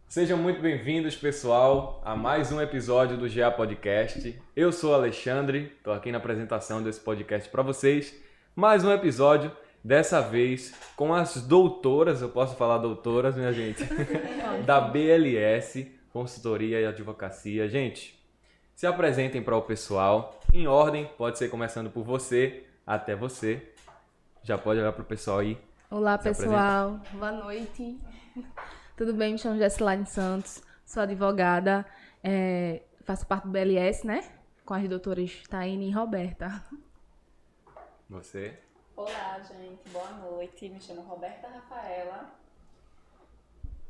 Sejam muito bem-vindos, pessoal, a mais um episódio do GA Podcast. Eu sou o Alexandre, estou aqui na apresentação desse podcast para vocês. Mais um episódio, dessa vez com as doutoras, eu posso falar doutoras, minha gente, da BLS, Consultoria e Advocacia. Gente, se apresentem para o pessoal, em ordem, pode ser começando por você até você. Já pode olhar para o pessoal aí. Olá, pessoal. Boa noite. Tudo bem? Me chamo Jessilane Santos, sou advogada, faço parte do BLS, né? Com as doutoras Taine e Roberta. Você? Olá, gente. Boa noite. Me chamo Roberta Rafaela.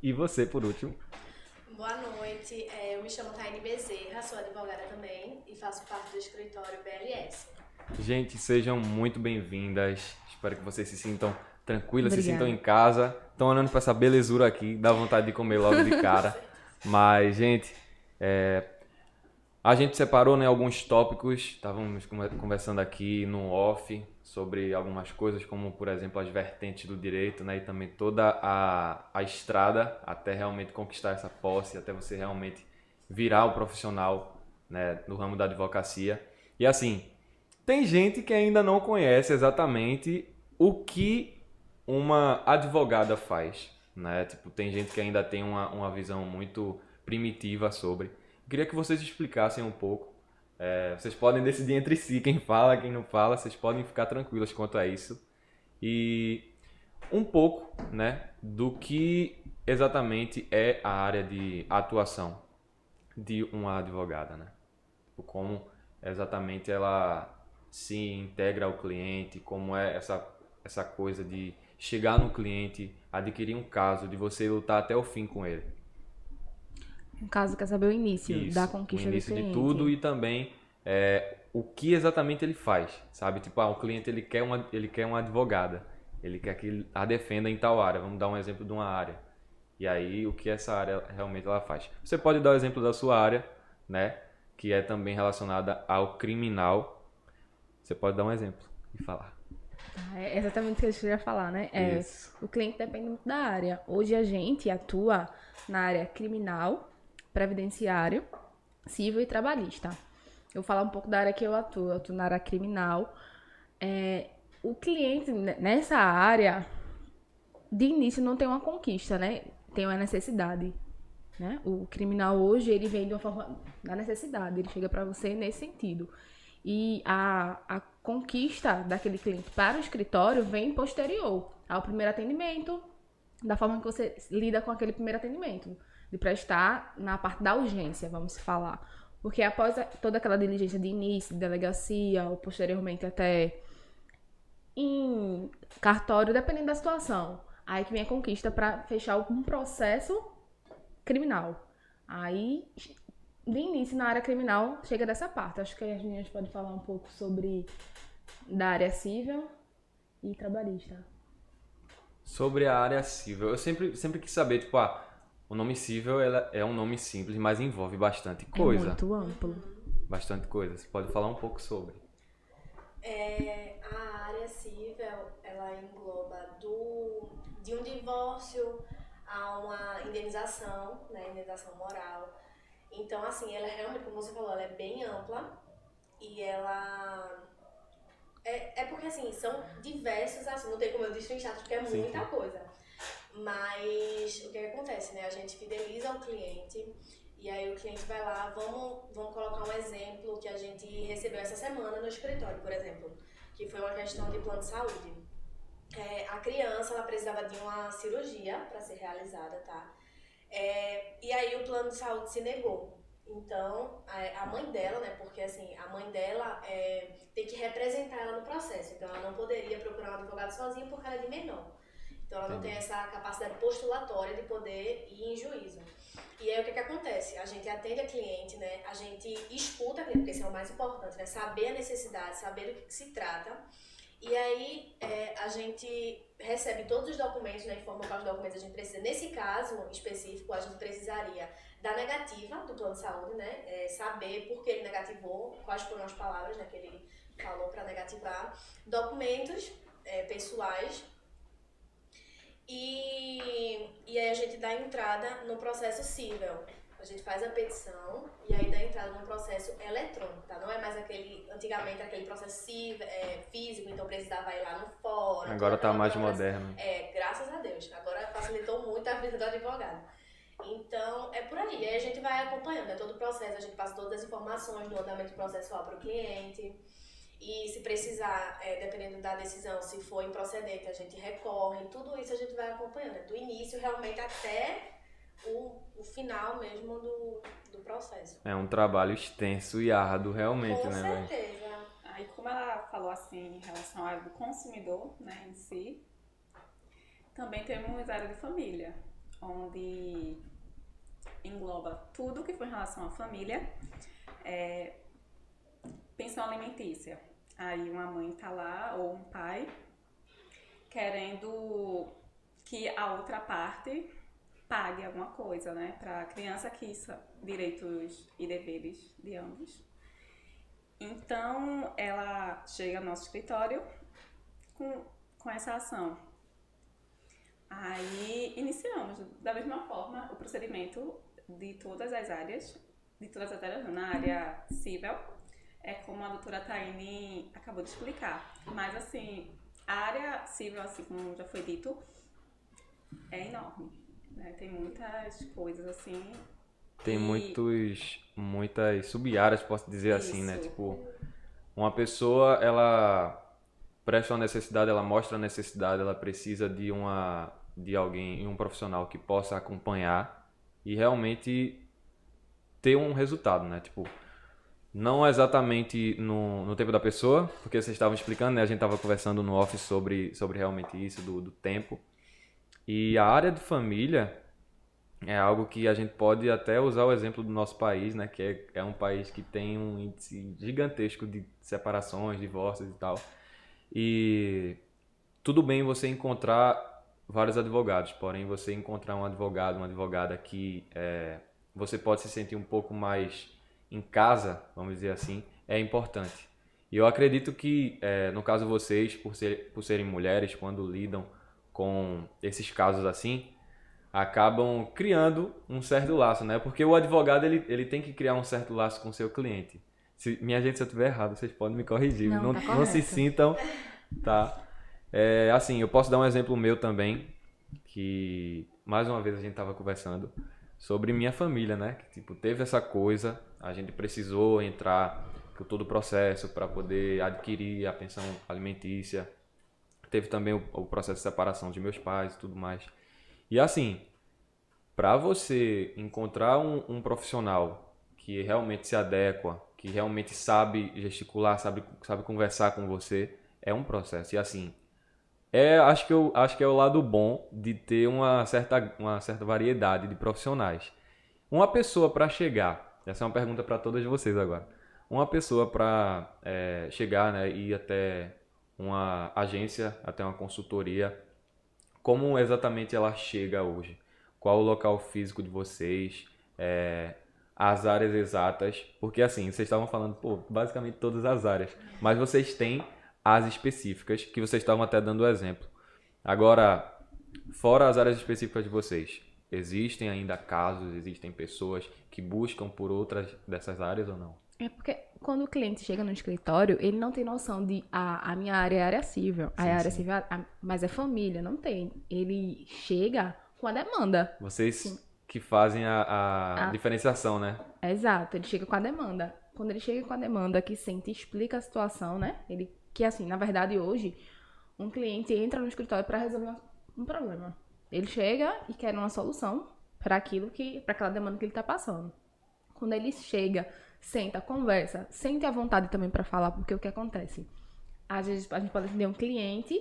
E você, por último? Boa noite. Eu me chamo Taine Bezerra, sou advogada também e faço parte do escritório BLS. Gente, sejam muito bem-vindas. Espero que vocês se sintam tranquilas, se Obrigada. sintam em casa. Estão olhando para essa belezura aqui, dá vontade de comer logo de cara. Mas, gente, a gente separou, né, alguns tópicos. Estávamos conversando aqui no off sobre algumas coisas, como, por exemplo, as vertentes do direito, né, e também toda a estrada até realmente conquistar essa posse, até você realmente virar o profissional, né, no ramo da advocacia. E assim, tem gente que ainda não conhece exatamente o que uma advogada faz, né? Tipo, tem gente que ainda tem uma visão muito primitiva sobre. Eu queria que vocês explicassem um pouco. Vocês podem decidir entre si quem fala, quem não fala. Vocês podem ficar tranquilos quanto a isso. E um pouco, né, do que exatamente é a área de atuação de uma advogada, né? Tipo, como exatamente ela se integra ao cliente, como é essa coisa de chegar no cliente, adquirir um caso, de você lutar até o fim com ele. No caso, quer saber o início Isso, da conquista o início do de cliente. tudo e também o que exatamente ele faz, sabe? Tipo, o cliente ele quer uma advogada, ele quer que a defenda em tal área. Vamos dar um exemplo de uma área. E aí, o que essa área realmente ela faz. Você pode dar o exemplo da sua área, né? Que é também relacionada ao criminal. Você pode dar um exemplo e falar. É exatamente o que eu queria falar, né? Isso. O cliente depende muito da área. Hoje a gente atua na área criminal, previdenciário, civil e trabalhista. Eu vou falar um pouco da área que eu atuo na área criminal. O cliente nessa área, de início, não tem uma conquista, né? Tem uma necessidade, né? O criminal hoje, ele vem de uma forma da necessidade, ele chega para você nesse sentido. E a conquista daquele cliente para o escritório vem posterior ao primeiro atendimento, da forma que você lida com aquele primeiro atendimento, de prestar na parte da urgência, vamos falar. Porque após toda aquela diligência de início, de delegacia, ou posteriormente até em cartório, dependendo da situação, aí que vem a conquista para fechar um processo criminal. Aí, de início, na área criminal, chega dessa parte. Acho que as meninas podem falar um pouco sobre da área civil e trabalhista. Sobre a área civil, eu sempre quis saber, tipo, o nome civil é um nome simples, mas envolve bastante coisa. É muito amplo. Bastante coisa. Você pode falar um pouco sobre. A área civil, ela engloba de um divórcio a uma indenização, né, indenização moral. Então, assim, ela é realmente, como você falou, ela é bem ampla e ela... É porque, assim, são diversos, assim, não tem como eu destrinchar, porque é Sim, muita sim. coisa. Mas o que acontece, né? A gente fideliza o cliente e aí o cliente vai lá, vamos colocar um exemplo que a gente recebeu essa semana no escritório, por exemplo, que foi uma questão de plano de saúde. A criança, ela precisava de uma cirurgia para ser realizada, tá? E aí o plano de saúde se negou. Então, a mãe dela, né, porque assim, a mãe dela tem que representar ela no processo. Então, ela não poderia procurar um advogado sozinha porque ela é de menor. Então, ela não tem essa capacidade postulatória de poder ir em juízo. E aí, o que acontece? A gente atende a cliente, né, a gente escuta a cliente, porque isso é o mais importante, né, saber a necessidade, saber do que se trata. E aí, a gente recebe todos os documentos, né, informa quais documentos a gente precisa. Nesse caso específico, a gente precisaria da negativa do plano de saúde, né, saber por que ele negativou, quais foram as palavras, né, que ele falou para negativar. Documentos pessoais. E e aí a gente dá entrada no processo civil. A gente faz a petição e aí dá entrada no processo eletrônico, tá? Não é mais antigamente aquele processo físico, então precisava ir lá no fórum. Agora tá mais moderno. Graças a Deus. Agora facilitou muito a vida do advogado. Então, é por aí. Aí a gente vai acompanhando, todo o processo, a gente passa todas as informações do andamento processual para o cliente. E se precisar, dependendo da decisão, se for improcedente, a gente recorre. Tudo isso a gente vai acompanhando, do início realmente até o final mesmo do processo. É um trabalho extenso e árduo, realmente, Com né? certeza. Aí, como ela falou assim em relação à área do consumidor, né, em si, também temos a área de família, onde engloba tudo que for em relação à família. Pensão alimentícia. Aí uma mãe tá lá, ou um pai, querendo que a outra parte pague alguma coisa, né? Pra criança, que são direitos e deveres de ambos. Então, ela chega ao nosso escritório com essa ação. Aí, iniciamos, da mesma forma, o procedimento de todas as áreas, na área civil, é como a doutora Taine acabou de explicar. Mas, assim, a área civil, assim como já foi dito, é enorme, né? Tem muitas coisas, assim. Tem muitas sub-áreas, posso dizer assim, né? Tipo, uma pessoa, ela presta uma necessidade, ela mostra a necessidade, ela precisa de alguém, um profissional que possa acompanhar e realmente ter um resultado, né? Tipo, não exatamente no tempo da pessoa, porque vocês estavam explicando, né? A gente estava conversando no off sobre realmente isso, do tempo. E a área de família é algo que a gente pode até usar o exemplo do nosso país, né? Que é um país que tem um índice gigantesco de separações, divórcios e tal. E tudo bem você encontrar vários advogados, porém você encontrar um advogado, uma advogada que você pode se sentir um pouco mais em casa, vamos dizer assim, é importante. E eu acredito que, no caso vocês, por serem mulheres, quando lidam com esses casos assim, acabam criando um certo laço, né? Porque o advogado, ele tem que criar um certo laço com o seu cliente. Minha gente, se eu estiver errado, vocês podem me corrigir. Não, tá não se sintam, tá? Assim, eu posso dar um exemplo meu também, que mais uma vez a gente estava conversando sobre minha família, né? Que, tipo, teve essa coisa, a gente precisou entrar com todo o processo para poder adquirir a pensão alimentícia. Teve também o processo de separação de meus pais e tudo mais. E assim, para você encontrar um profissional que realmente se adequa, que realmente sabe gesticular, sabe conversar com você, é um processo. E assim, acho que é o lado bom de ter uma certa variedade de profissionais. Uma pessoa para chegar, essa é uma pergunta para todas vocês agora. Uma pessoa para chegar, né, ir até uma agência, até uma consultoria, como exatamente ela chega hoje? Qual o local físico de vocês? As áreas exatas? Porque assim, vocês estavam falando, basicamente todas as áreas. Mas vocês têm as específicas, que vocês estavam até dando o exemplo. Agora, fora as áreas específicas de vocês, existem ainda casos, existem pessoas que buscam por outras dessas áreas ou não? É porque quando o cliente chega no escritório, ele não tem noção de a minha área é área civil. A área civil, mas é família, não tem. Ele chega com a demanda. Vocês que fazem a diferenciação, né? Exato, ele chega com a demanda. Quando ele chega com a demanda, que sente e explica a situação, né? Que assim, na verdade, hoje, um cliente entra no escritório para resolver um problema. Ele chega e quer uma solução para aquela demanda que ele está passando. Quando ele chega, senta, conversa, sente a vontade também para falar, porque o que acontece? Às vezes a gente pode atender um cliente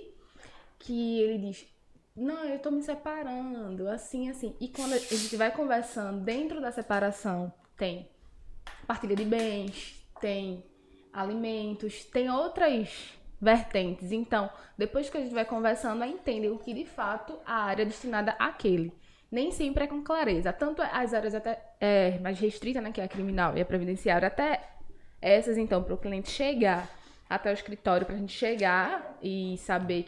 que ele diz, não, eu tô me separando, assim. E quando a gente vai conversando dentro da separação, tem partilha de bens, tem alimentos, tem outras vertentes. Então, depois que a gente vai conversando, aí entende o que de fato a área é destinada àquele. Nem sempre é com clareza. Tanto as áreas até mais restritas, né, que é a criminal e a previdenciária, até essas, então, para o cliente chegar até o escritório, para a gente chegar e saber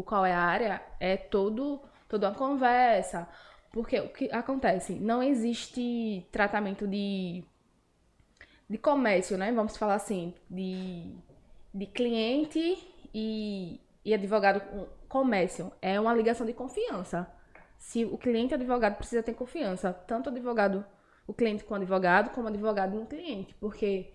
qual é a área, é toda uma conversa. Porque o que acontece? Não existe tratamento de comércio, né? Vamos falar assim, de cliente e advogado comércio. É uma ligação de confiança. Se o cliente e o advogado precisa ter confiança, tanto o advogado, o cliente com o advogado, como o advogado no cliente. Porque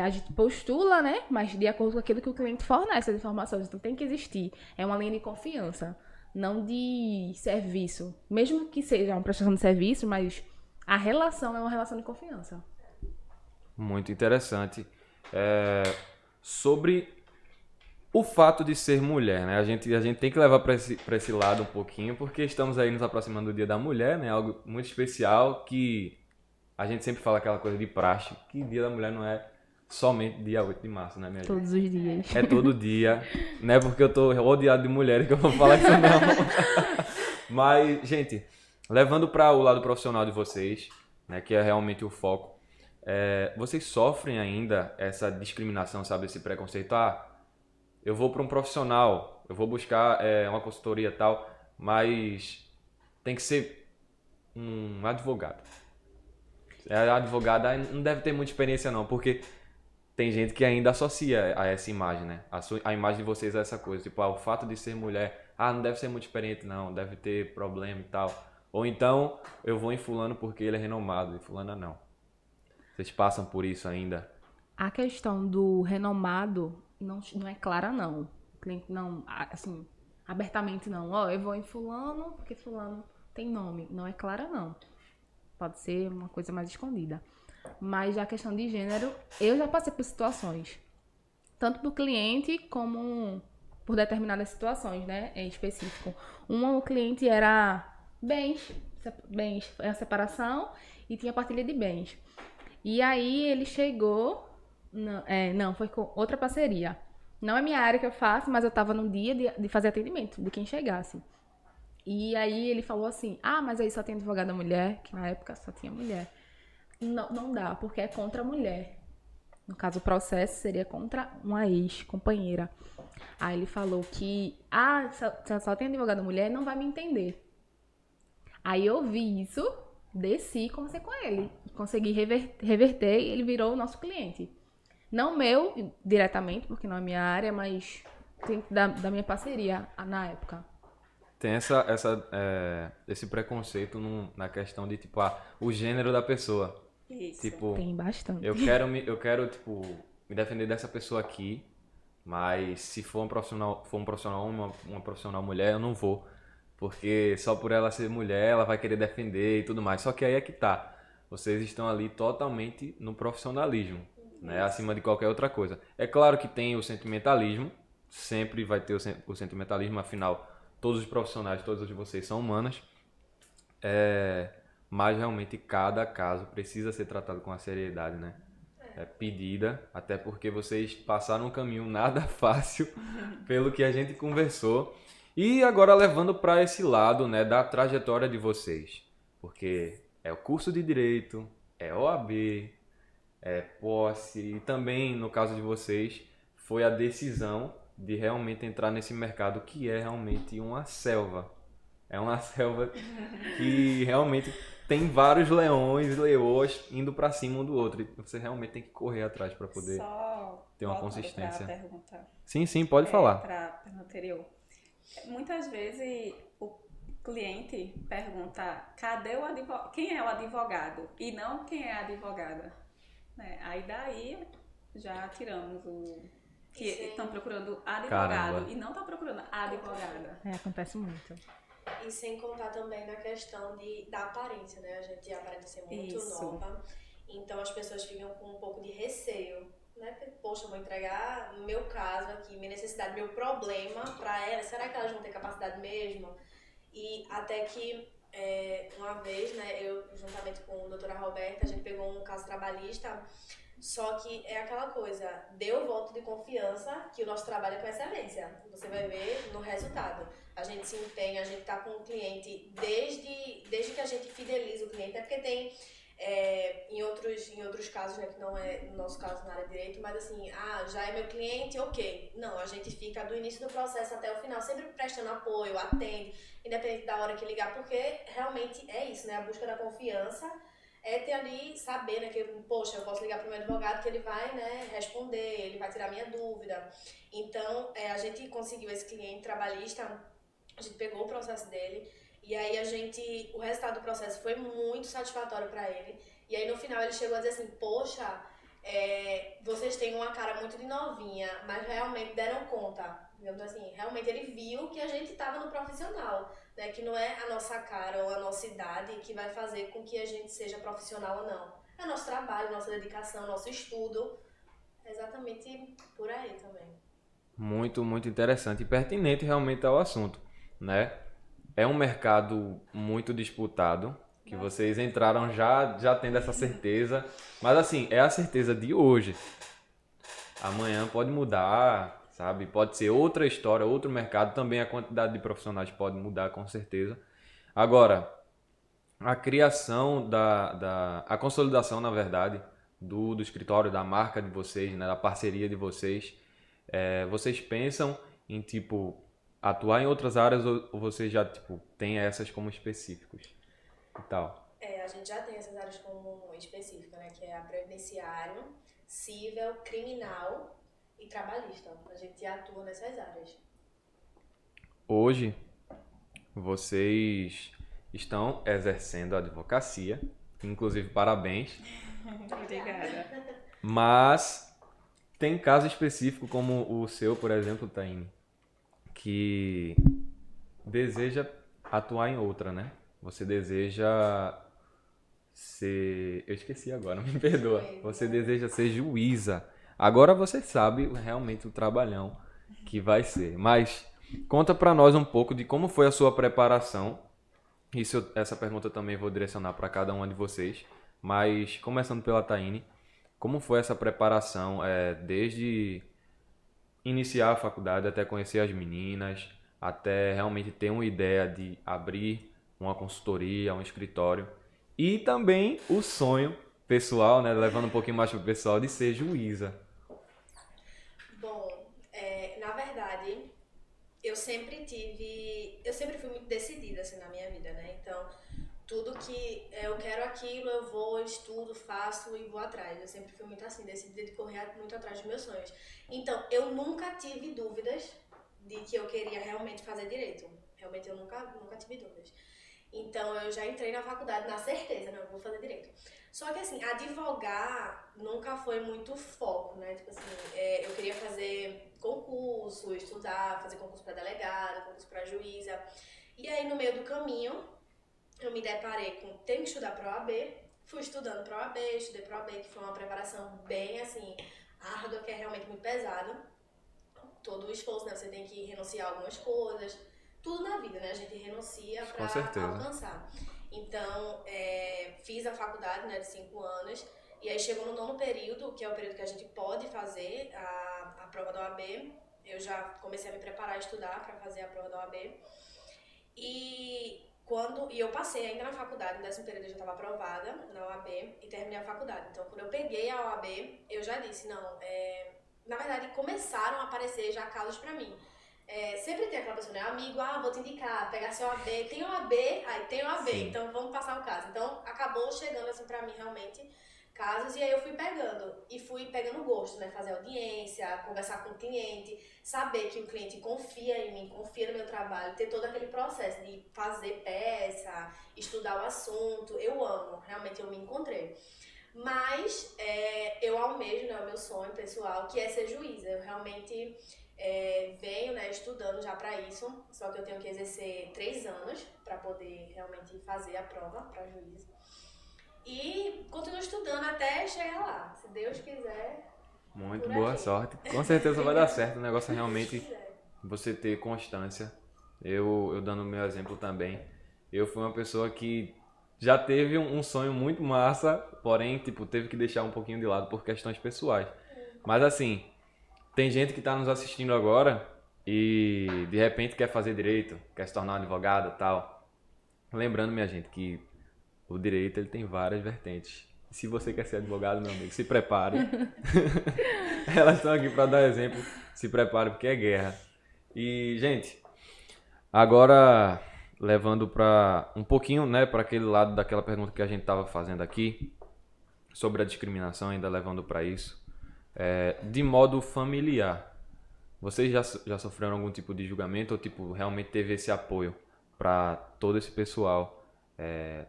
a gente postula, né? Mas de acordo com aquilo que o cliente fornece as informações. Então tem que existir. É uma linha de confiança, não de serviço. Mesmo que seja uma prestação de serviço, mas a relação é uma relação de confiança. Muito interessante. Sobre o fato de ser mulher, né? A gente tem que levar para esse lado um pouquinho, porque estamos aí nos aproximando do Dia da Mulher, né? Algo muito especial que a gente sempre fala aquela coisa de praxe, que Dia da Mulher não é somente dia 8 de março, né, minha gente? Todos os dias. É todo dia. Não é porque eu tô rodeado de mulheres que eu vou falar isso não. Mas, gente, levando para o lado profissional de vocês, né, que é realmente o foco, vocês sofrem ainda essa discriminação, sabe? Esse preconceito. Eu vou para um profissional, eu vou buscar uma consultoria e tal, mas tem que ser um advogado. A advogada não deve ter muita experiência não, porque tem gente que ainda associa a essa imagem, né? A imagem de vocês a essa coisa. Tipo, o fato de ser mulher, não deve ser muito experiente não, deve ter problema e tal. Ou então, eu vou em fulano porque ele é renomado, e fulana não. Vocês passam por isso ainda? A questão do renomado não é clara, não. O cliente não, assim, abertamente não. Eu vou em fulano porque fulano tem nome. Não é clara, não. Pode ser uma coisa mais escondida. Mas a questão de gênero, eu já passei por situações. Tanto do cliente como por determinadas situações, né? Em específico. O cliente era bens, a separação e tinha partilha de bens. E aí ele chegou... Não, foi com outra parceria. Não é minha área que eu faço, mas eu tava no dia de fazer atendimento de quem chegasse. E aí ele falou assim, mas aí só tem advogada mulher, que na época só tinha mulher. Não dá, porque é contra a mulher. No caso, o processo seria contra uma ex-companheira. Aí ele falou que, só tem advogada mulher, não vai me entender. Aí eu vi isso, desci e conversei com ele. Consegui reverter e ele virou o nosso cliente. Não meu, diretamente, porque não é minha área, mas da minha parceria na época. Tem esse preconceito na questão de, tipo, o gênero da pessoa. Isso. Tipo, tem bastante. Eu quero, tipo, me defender dessa pessoa aqui, mas se for um profissional uma profissional mulher, eu não vou. Porque só por ela ser mulher, ela vai querer defender e tudo mais. Só que aí é que tá. Vocês estão ali totalmente no profissionalismo, né? Acima de qualquer outra coisa. É claro que tem o sentimentalismo, sempre vai ter o sentimentalismo, afinal, todos os profissionais, todos vocês são humanas. Mas realmente cada caso precisa ser tratado com a seriedade, né? Pedida, até porque vocês passaram um caminho nada fácil, pelo que a gente conversou. E agora levando para esse lado, né, da trajetória de vocês. Porque é o curso de Direito, é OAB, é posse, e também, no caso de vocês, foi a decisão de realmente entrar nesse mercado que é realmente uma selva. É uma selva que realmente tem vários leões e leoas indo para cima um do outro. E você realmente tem que correr atrás para poder ter uma consistência. Pra pergunta, Sim, pode falar. Para a pergunta anterior. Muitas vezes o cliente pergunta quem é o advogado e não quem é a advogada. Né? Aí daí já tiramos o que estão procurando advogado. Caramba. E não estão procurando a advogada. Acontece muito. E sem contar também na questão da aparência, né? A gente aparenta ser muito nova, então as pessoas ficam com um pouco de receio, né? Poxa, eu vou entregar meu caso aqui, minha necessidade, meu problema pra elas, será que elas vão ter capacidade mesmo? E até que uma vez, né, eu juntamente com a doutora Roberta, a gente pegou um caso trabalhista. Só que é aquela coisa, deu voto de confiança que o nosso trabalho é com excelência. Você vai ver no resultado. A gente se empenha, a gente tá com o cliente desde que a gente fideliza o cliente. É porque tem Em outros casos, né, que não é no nosso caso na área de direito, mas assim, já é meu cliente, ok. Não, a gente fica do início do processo até o final, sempre prestando apoio, atende, independente da hora que ligar, porque realmente é isso, né? A busca da confiança é ter ali, saber, né, que, poxa, eu posso ligar para o meu advogado que ele vai, né, responder, ele vai tirar minha dúvida. Então, a gente conseguiu esse cliente trabalhista, a gente pegou o processo dele, e aí o resultado do processo foi muito satisfatório para ele. E aí no final ele chegou a dizer assim, poxa, vocês têm uma cara muito de novinha, mas realmente deram conta. Digamos assim, realmente ele viu que a gente estava no profissional, né? Que não é a nossa cara ou a nossa idade que vai fazer com que a gente seja profissional ou não. É nosso trabalho, nossa dedicação, nosso estudo. É exatamente por aí também. Muito, muito interessante e pertinente realmente ao assunto, né? É um mercado muito disputado, que vocês entraram já tendo essa certeza, mas assim, é a certeza de hoje. Amanhã pode mudar, sabe? Pode ser outra história, outro mercado, também a quantidade de profissionais pode mudar com certeza. Agora, a criação a consolidação, na verdade, do escritório, da marca de vocês, né, da parceria de vocês, vocês pensam em, tipo, atuar em outras áreas ou vocês já, tipo, têm essas como específicos e tal? A gente já tem essas áreas como específica, né? Que é a previdenciário, civil, criminal e trabalhista. A gente já atua nessas áreas. Hoje, vocês estão exercendo a advocacia, inclusive parabéns, Obrigada. mas tem caso específico como o seu, por exemplo, Taine, que deseja atuar em outra, né? Você deseja ser... Eu esqueci agora, me perdoa. Você deseja ser juíza. Agora você sabe realmente o trabalhão que vai ser. Mas conta pra nós um pouco de como foi a sua preparação. Essa pergunta também vou direcionar para cada uma de vocês. Mas começando pela Taine, como foi essa preparação desde iniciar a faculdade até conhecer as meninas, até realmente ter uma ideia de abrir uma consultoria, um escritório e também o sonho pessoal, né, levando um pouquinho mais pro pessoal, de ser juíza. Bom, na verdade, eu sempre fui muito decidida assim na minha vida, né? Então, tudo que eu quero aquilo, eu vou, eu estudo, faço e vou atrás. Eu sempre fui muito assim, decidida de correr muito atrás dos meus sonhos. Então, eu nunca tive dúvidas de que eu queria realmente fazer direito. Realmente eu nunca tive dúvidas. Então, eu já entrei na faculdade na certeza, não, eu vou fazer direito. Só que assim, advogar nunca foi muito foco, né? Tipo assim, eu queria fazer concurso, estudar, fazer concurso para delegada, concurso para juíza. E aí, no meio do caminho, eu me deparei com ter que estudar para a OAB, fui estudando para a OAB, estudei para a OAB, que foi uma preparação bem, assim, árdua, que é realmente muito pesado. Todo o esforço, né? Você tem que renunciar a algumas coisas, tudo na vida, né? A gente renuncia para alcançar. Então, fiz a faculdade, né, de 5 anos, e aí chegou no 9º período, que é o período que a gente pode fazer a prova da OAB. Eu já comecei a me preparar a estudar para fazer a prova da OAB. E eu passei ainda na faculdade, no 10º período eu já estava aprovada na OAB e terminei a faculdade. Então, quando eu peguei a OAB, eu já disse, não, na verdade, começaram a aparecer já casos pra mim. Sempre tem aquela pessoa, né, amigo, vou te indicar, pegar seu OAB, tem OAB, aí tem OAB, Sim. então vamos passar o caso. Então, acabou chegando assim pra mim realmente casos, e aí eu fui pegando gosto, né, fazer audiência, conversar com o cliente, saber que o cliente confia em mim, confia no meu trabalho, ter todo aquele processo de fazer peça, estudar o assunto, eu amo, realmente eu me encontrei. Mas eu almejo, né, o meu sonho pessoal, que é ser juíza. Eu realmente venho, né, estudando já para isso, só que eu tenho que exercer 3 anos para poder realmente fazer a prova para juíza. E continuo estudando até chegar lá, se Deus quiser. Muito boa sorte. Com certeza vai dar certo. O negócio é realmente você ter constância. Eu dando o meu exemplo também. Eu fui uma pessoa que já teve um sonho muito massa, porém, tipo, teve que deixar um pouquinho de lado por questões pessoais. Mas assim, tem gente que está nos assistindo agora e de repente quer fazer direito, quer se tornar um advogado e tal. Lembrando, minha gente, que o direito ele tem várias vertentes. Se você quer ser advogado, meu amigo, se prepare. Elas estão aqui para dar exemplo. Se prepare porque é guerra. E, gente, agora levando para um pouquinho, né, para aquele lado daquela pergunta que a gente estava fazendo aqui sobre a discriminação, ainda levando para isso, de modo familiar. Vocês já sofreram algum tipo de julgamento ou tipo realmente teve esse apoio para todo esse pessoal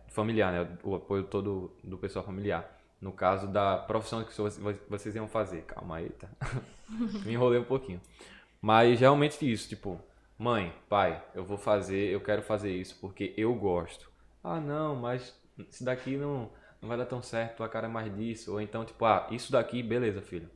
familiar, né? O apoio todo do pessoal familiar. No caso da profissão que vocês iam fazer. Calma aí, tá? Me enrolei um pouquinho. Mas realmente isso, tipo, mãe, pai, eu quero fazer isso porque eu gosto. Ah, não, mas isso daqui não vai dar tão certo, tua cara é mais disso. Ou então, tipo, isso daqui, beleza, filho.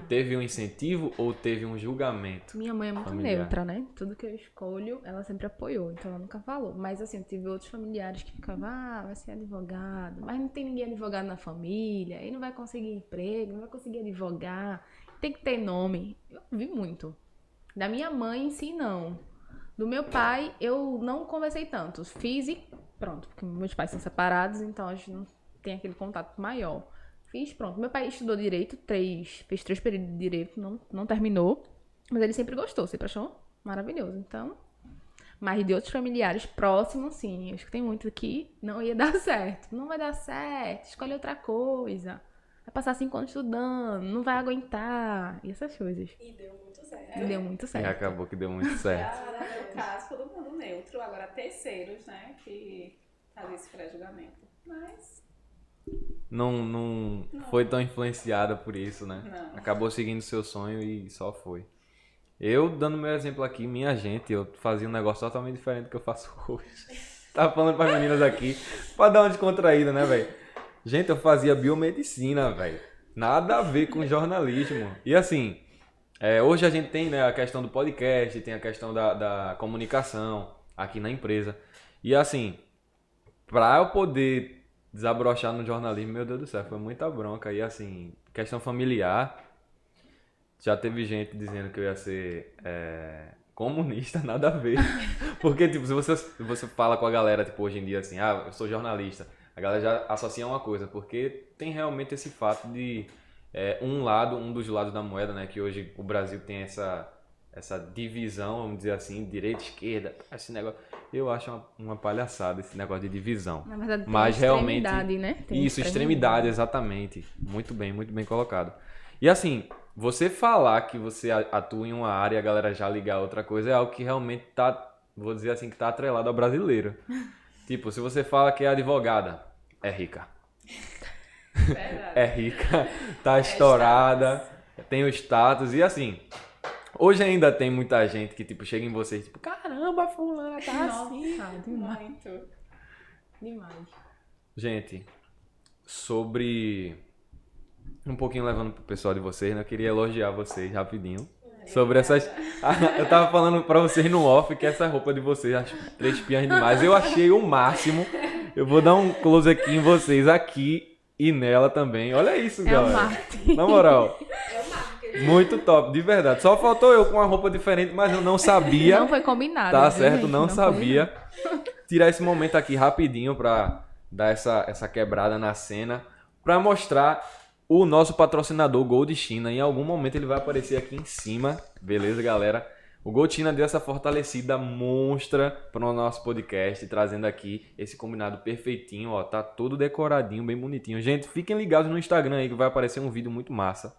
Teve um incentivo ou teve um julgamento? Minha mãe é muito familiar? neutra, né? Tudo que eu escolho, ela sempre apoiou, então ela nunca falou. Mas assim, eu tive outros familiares que ficavam, vai ser advogado, mas não tem ninguém advogado na família, aí não vai conseguir emprego, não vai conseguir advogar, tem que ter nome. Eu vi muito. Da minha mãe em si, não. Do meu pai, eu não conversei tanto. Fiz e pronto, porque meus pais são separados, então a gente não tem aquele contato maior. Fiz, pronto. Meu pai estudou direito, fez 3 períodos de direito, não terminou. Mas ele sempre gostou, sempre achou maravilhoso. Então, mas de outros familiares próximos, sim. Acho que tem muito que não ia dar certo. Não vai dar certo, escolhe outra coisa. Vai passar 5 anos estudando, não vai aguentar. E essas coisas. E deu muito certo. E deu muito E certo. acabou que deu muito certo. No meu caso, todo mundo neutro. Agora, terceiros, né, que fazem esse pré-julgamento. Mas... Não foi tão influenciada por isso, né? Não. Acabou seguindo seu sonho e só foi. Eu, dando meu exemplo aqui, minha gente, eu fazia um negócio totalmente diferente do que eu faço hoje. Tava falando para meninas aqui, pra dar uma descontraída, né, velho? Gente, eu fazia biomedicina, velho. Nada a ver com jornalismo. E assim, hoje a gente tem, né, a questão do podcast, tem a questão da comunicação aqui na empresa. E assim, pra eu poder desabrochar no jornalismo, meu Deus do céu, foi muita bronca. E assim, questão familiar, já teve gente dizendo que eu ia ser comunista, nada a ver. Porque, tipo, se você fala com a galera, tipo, hoje em dia assim, eu sou jornalista, a galera já associa uma coisa, porque tem realmente esse fato de um dos lados da moeda, né, que hoje o Brasil tem essa divisão, vamos dizer assim, direita, esquerda, esse negócio. Eu acho uma palhaçada esse negócio de divisão. Na verdade, tem mas extremidade, realmente, né? Tem isso, extremidade, exatamente. Muito bem colocado. E assim, você falar que você atua em uma área e a galera já ligar a outra coisa é algo que realmente vou dizer assim, que tá atrelado ao brasileiro. Tipo, se você fala que é advogada, é rica. Verdade. É rica, tá estourada, tem o status e assim... Hoje ainda tem muita gente que, tipo, chega em vocês, tipo, caramba, fulana, tá assim. Nossa, demais. Muito. Demais. Gente, sobre... Um pouquinho levando pro pessoal de vocês, né? Eu queria elogiar vocês rapidinho. Sobre essas... Eu tava falando pra vocês no off que essa roupa de vocês, acho 3 pias demais. Eu achei o máximo. Eu vou dar um close aqui em vocês, aqui e nela também. Olha isso, galera. O marketing. Na moral. É o marketing. Muito top, de verdade. Só faltou eu com uma roupa diferente, mas eu não sabia. Não foi combinado. Tá viu, certo, gente? não sabia. Tirar esse momento aqui rapidinho pra dar essa quebrada na cena, pra mostrar o nosso patrocinador Gold China. Em algum momento ele vai aparecer aqui em cima, beleza, galera? O Gold China deu essa fortalecida monstra pro nosso podcast, trazendo aqui esse combinado perfeitinho, ó, tá todo decoradinho, bem bonitinho. Gente, fiquem ligados no Instagram aí que vai aparecer um vídeo muito massa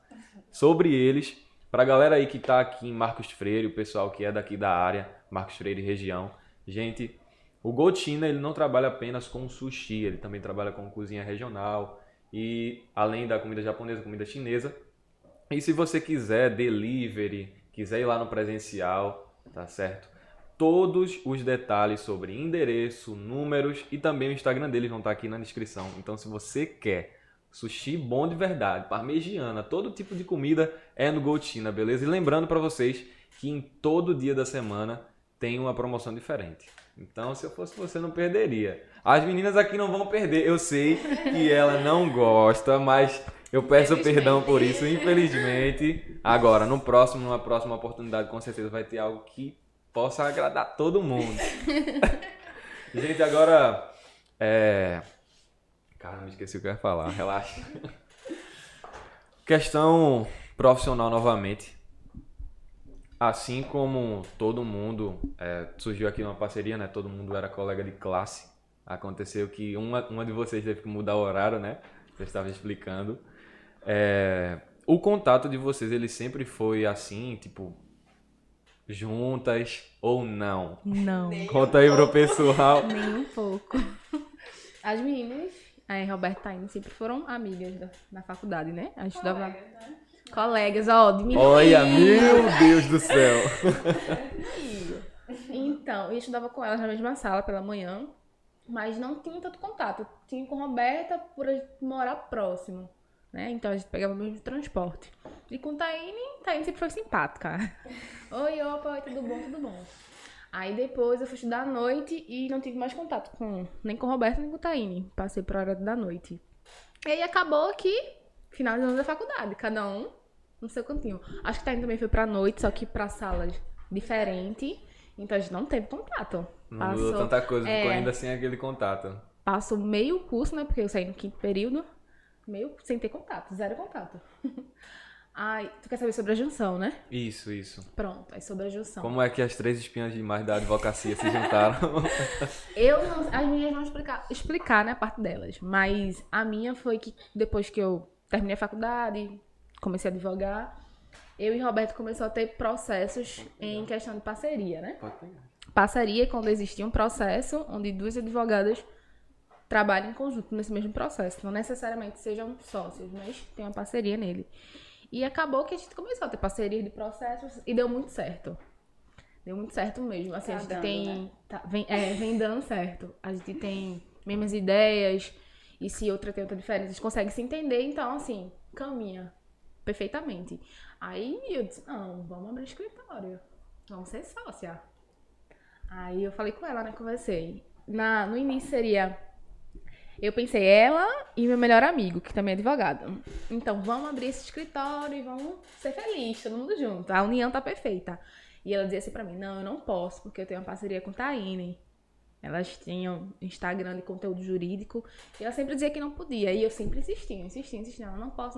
sobre eles, pra galera aí que tá aqui em Marcos Freire, o pessoal que é daqui da área, Marcos Freire região. Gente, o Gold China, ele não trabalha apenas com sushi, ele também trabalha com cozinha regional e além da comida japonesa, comida chinesa. E se você quiser delivery, quiser ir lá no presencial, tá certo? Todos os detalhes sobre endereço, números e também o Instagram deles vão estar aqui na descrição. Então, se você quer sushi bom de verdade, parmegiana, todo tipo de comida é no Gold China, beleza? E lembrando para vocês que em todo dia da semana tem uma promoção diferente. Então, se eu fosse você, não perderia. As meninas aqui não vão perder. Eu sei que ela não gosta, mas eu peço perdão por isso, infelizmente. Agora, numa próxima oportunidade, com certeza vai ter algo que possa agradar todo mundo. Gente, agora... Caramba, esqueci o que eu ia falar, relaxa. Questão profissional novamente. Assim como todo mundo, surgiu aqui uma parceria, né? Todo mundo era colega de classe. Aconteceu que uma de vocês teve que mudar o horário, né? Você estava explicando. O contato de vocês, ele sempre foi assim, tipo, juntas ou não? Não, Nem Conta aí pro pessoal. nem um pouco. As meninas, a Roberta e a Taine, sempre foram amigas da faculdade, né? A gente estudava Colegas, né? colegas, ó, de menino. Olha, meu Deus do céu. Então, eu estudava com elas na mesma sala pela manhã, mas não tinha tanto contato. Tinha com a Roberta por a gente morar próximo, né? Então a gente pegava o mesmo transporte. E com Taine sempre foi simpática. Oi, opa, oi, tudo bom, tudo bom. Aí depois eu fui estudar à noite e não tive mais contato nem com a Roberta nem com a Taine. Passei pra hora da noite. E aí acabou que finalizamos a faculdade, cada um no seu cantinho. Acho que a Taine também foi pra noite, só que pra salas diferentes. Então a gente não teve contato. Não mudou tanta coisa, ficou ainda sem aquele contato. Passou meio curso, né? Porque eu saí no 5º período. Meio sem ter contato, zero contato. Ai, tu quer saber sobre a junção, né? Isso. Pronto, aí sobre a junção. Como é que as 3 espinhas demais da advocacia se juntaram? As minhas vão explicar, né, a parte delas. Mas a minha foi que depois que eu terminei a faculdade, comecei a advogar, eu e Roberto começou a ter processos em questão de parceria, né? Pode pegar. Parceria é quando existe um processo onde 2 advogadas trabalham em conjunto nesse mesmo processo. Não necessariamente sejam sócios, mas tem uma parceria nele. E acabou que a gente começou a ter parceria de processos e deu muito certo. Deu muito certo mesmo. Assim, Tá a gente dando, tem... né? Vem dando certo. A gente tem mesmas ideias. E se outra tem outra diferença, a gente consegue se entender. Então, assim, caminha perfeitamente. Aí eu disse, não, vamos abrir escritório. Vamos ser sócia. Aí eu falei com ela, né? Conversei. No início seria... Eu pensei, ela e meu melhor amigo, que também é advogado. Então, vamos abrir esse escritório e vamos ser felizes, todo mundo junto. A união tá perfeita. E ela dizia assim pra mim, não, eu não posso, porque eu tenho uma parceria com a Taine. Elas tinham Instagram de conteúdo jurídico. E ela sempre dizia que não podia. E eu sempre insistia. Ela, não posso.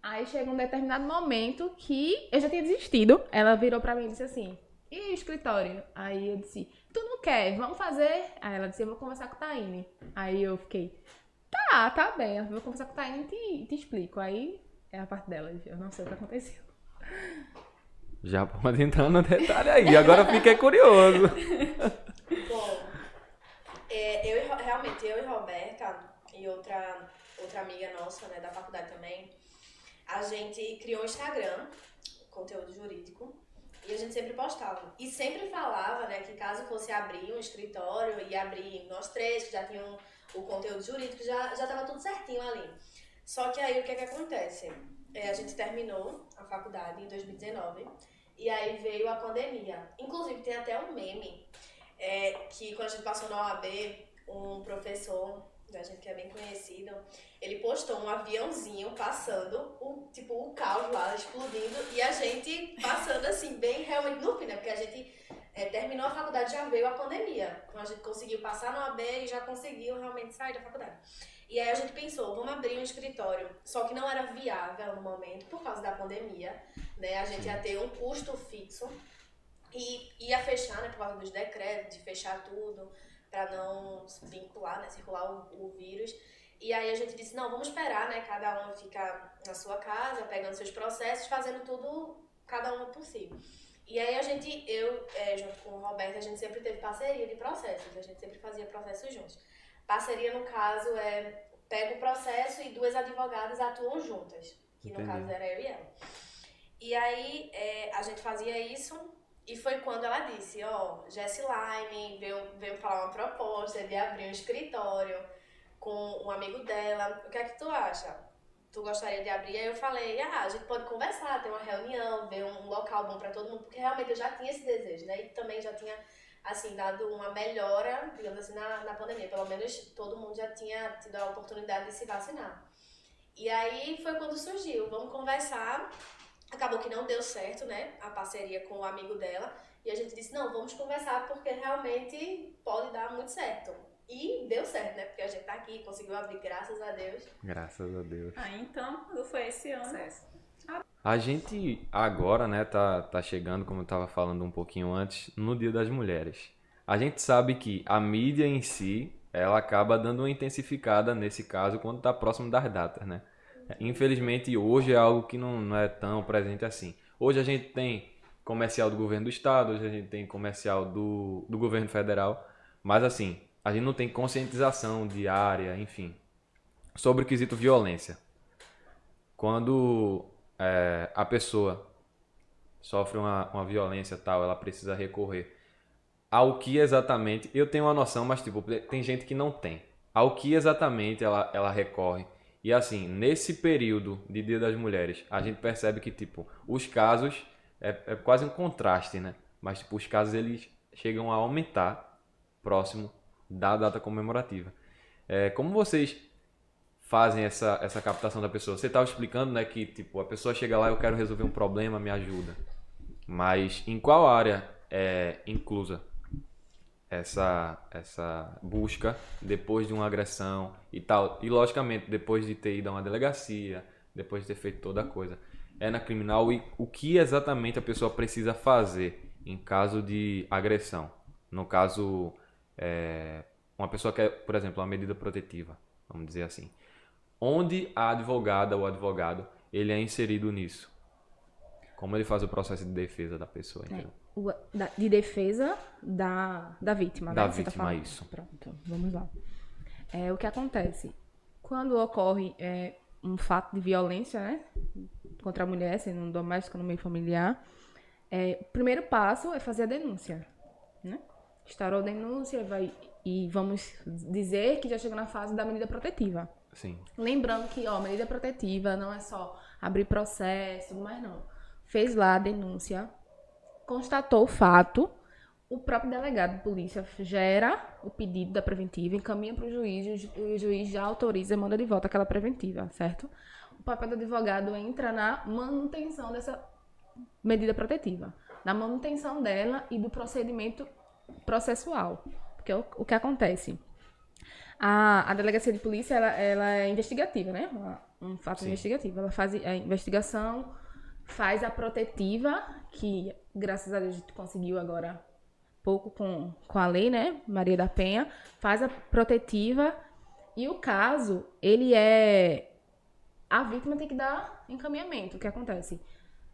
Aí chega um determinado momento que eu já tinha desistido. Ela virou pra mim e disse assim, e o escritório? Aí eu disse, tu não quer, vamos fazer? Aí ela disse, eu vou conversar com a Taine. Aí eu fiquei, tá bem, eu vou conversar com a Taine e te explico. Aí é a parte dela, eu não sei o que aconteceu. Já pode entrar no detalhe aí, agora eu fiquei curioso. Bom, realmente, eu e Roberta e outra amiga nossa, né, da faculdade também, a gente criou um Instagram, conteúdo jurídico, e a gente sempre postava. E sempre falava, né, que caso fosse abrir um escritório e abrir nós 3, que já tinham o conteúdo jurídico, já tava tudo certinho ali. Só que aí o que acontece? A gente terminou a faculdade em 2019 e aí veio a pandemia. Inclusive tem até um meme que quando a gente passou na OAB, um professor da gente que é bem conhecido, ele postou um aviãozinho passando, o caos lá explodindo e a gente passando assim, bem realmente no fim, né? Porque a gente terminou a faculdade, já veio a pandemia. Então a gente conseguiu passar no OAB e já conseguiu realmente sair da faculdade. E aí a gente pensou, vamos abrir um escritório, só que não era viável no momento por causa da pandemia, né? A gente ia ter um custo fixo e ia fechar, né, por causa dos decretos, de fechar tudo, para não vincular, né, circular o vírus. E aí a gente disse, não, vamos esperar, né, cada um fica na sua casa, pegando seus processos, fazendo tudo, cada um por si. E aí eu, junto com o Roberto, a gente sempre teve parceria de processos, a gente sempre fazia processos juntos. Parceria, no caso, pega o processo e 2 advogadas atuam juntas, que no caso era eu e ela. E aí a gente fazia isso e foi quando ela disse, Jessie Lime veio me falar uma proposta de abrir um escritório com um amigo dela, o que é que tu acha? Tu gostaria de abrir? Aí eu falei, a gente pode conversar, ter uma reunião, ver um local bom pra todo mundo, porque realmente eu já tinha esse desejo, né? E também já tinha, assim, dado uma melhora, digamos assim, na pandemia. Pelo menos todo mundo já tinha tido a oportunidade de se vacinar. E aí foi quando surgiu, vamos conversar. Acabou que não deu certo, né, a parceria com o amigo dela. E a gente disse, não, vamos conversar porque realmente pode dar muito certo. E deu certo, né? Porque a gente tá aqui, conseguiu abrir, graças a Deus. Graças a Deus. Então, quando foi esse ano? A gente agora, né, tá chegando, como eu tava falando um pouquinho antes, no Dia das Mulheres. A gente sabe que a mídia em si, ela acaba dando uma intensificada nesse caso quando tá próximo das datas, né? Infelizmente, hoje é algo que não é tão presente assim. Hoje a gente tem comercial do governo do estado, hoje a gente tem comercial do governo federal, mas assim, a gente não tem conscientização diária, enfim, sobre o quesito violência. Quando a pessoa sofre uma violência tal, ela precisa recorrer ao que exatamente, eu tenho uma noção, mas tipo, tem gente que não tem. Ao que exatamente ela recorre. E assim, nesse período de Dia das Mulheres, a gente percebe que tipo, os casos é quase um contraste, né? Mas tipo, os casos eles chegam a aumentar próximo da data comemorativa. Como vocês fazem essa captação da pessoa? Você estava explicando, né, que tipo, a pessoa chega lá, eu quero resolver um problema, me ajuda. Mas em qual área é inclusa essa busca depois de uma agressão e tal? E logicamente, depois de ter ido a uma delegacia, depois de ter feito toda a coisa, é na criminal, e o que exatamente a pessoa precisa fazer em caso de agressão? No caso, uma pessoa quer, por exemplo, uma medida protetiva, vamos dizer assim. Onde a advogada ou advogado ele é inserido nisso? Como ele faz o processo de defesa da pessoa, entendeu? De defesa da vítima, Da né? Você tá vítima, falando. isso. Pronto, vamos lá. O que acontece? Quando ocorre um fato de violência, né, contra a mulher, sendo no doméstico, no meio familiar, o primeiro passo é fazer a denúncia, né? Instaurou a denúncia e vamos dizer que já chegou na fase da medida protetiva. Sim. Lembrando que, medida protetiva não é só abrir processo, mas não. Fez lá a denúncia, constatou o fato, o próprio delegado de polícia gera o pedido da preventiva, encaminha para o juiz, e o juiz já autoriza e manda de volta aquela preventiva, certo? O papel do advogado entra na manutenção dessa medida protetiva, na manutenção dela e do procedimento processual. Porque o que acontece? A delegacia de polícia, ela é investigativa, né? Um fato investigativo. Ela faz a investigação, faz a protetiva, que graças a Deus a gente conseguiu agora pouco com a lei, né? Maria da Penha, faz a protetiva e o caso, a vítima tem que dar encaminhamento. O que acontece?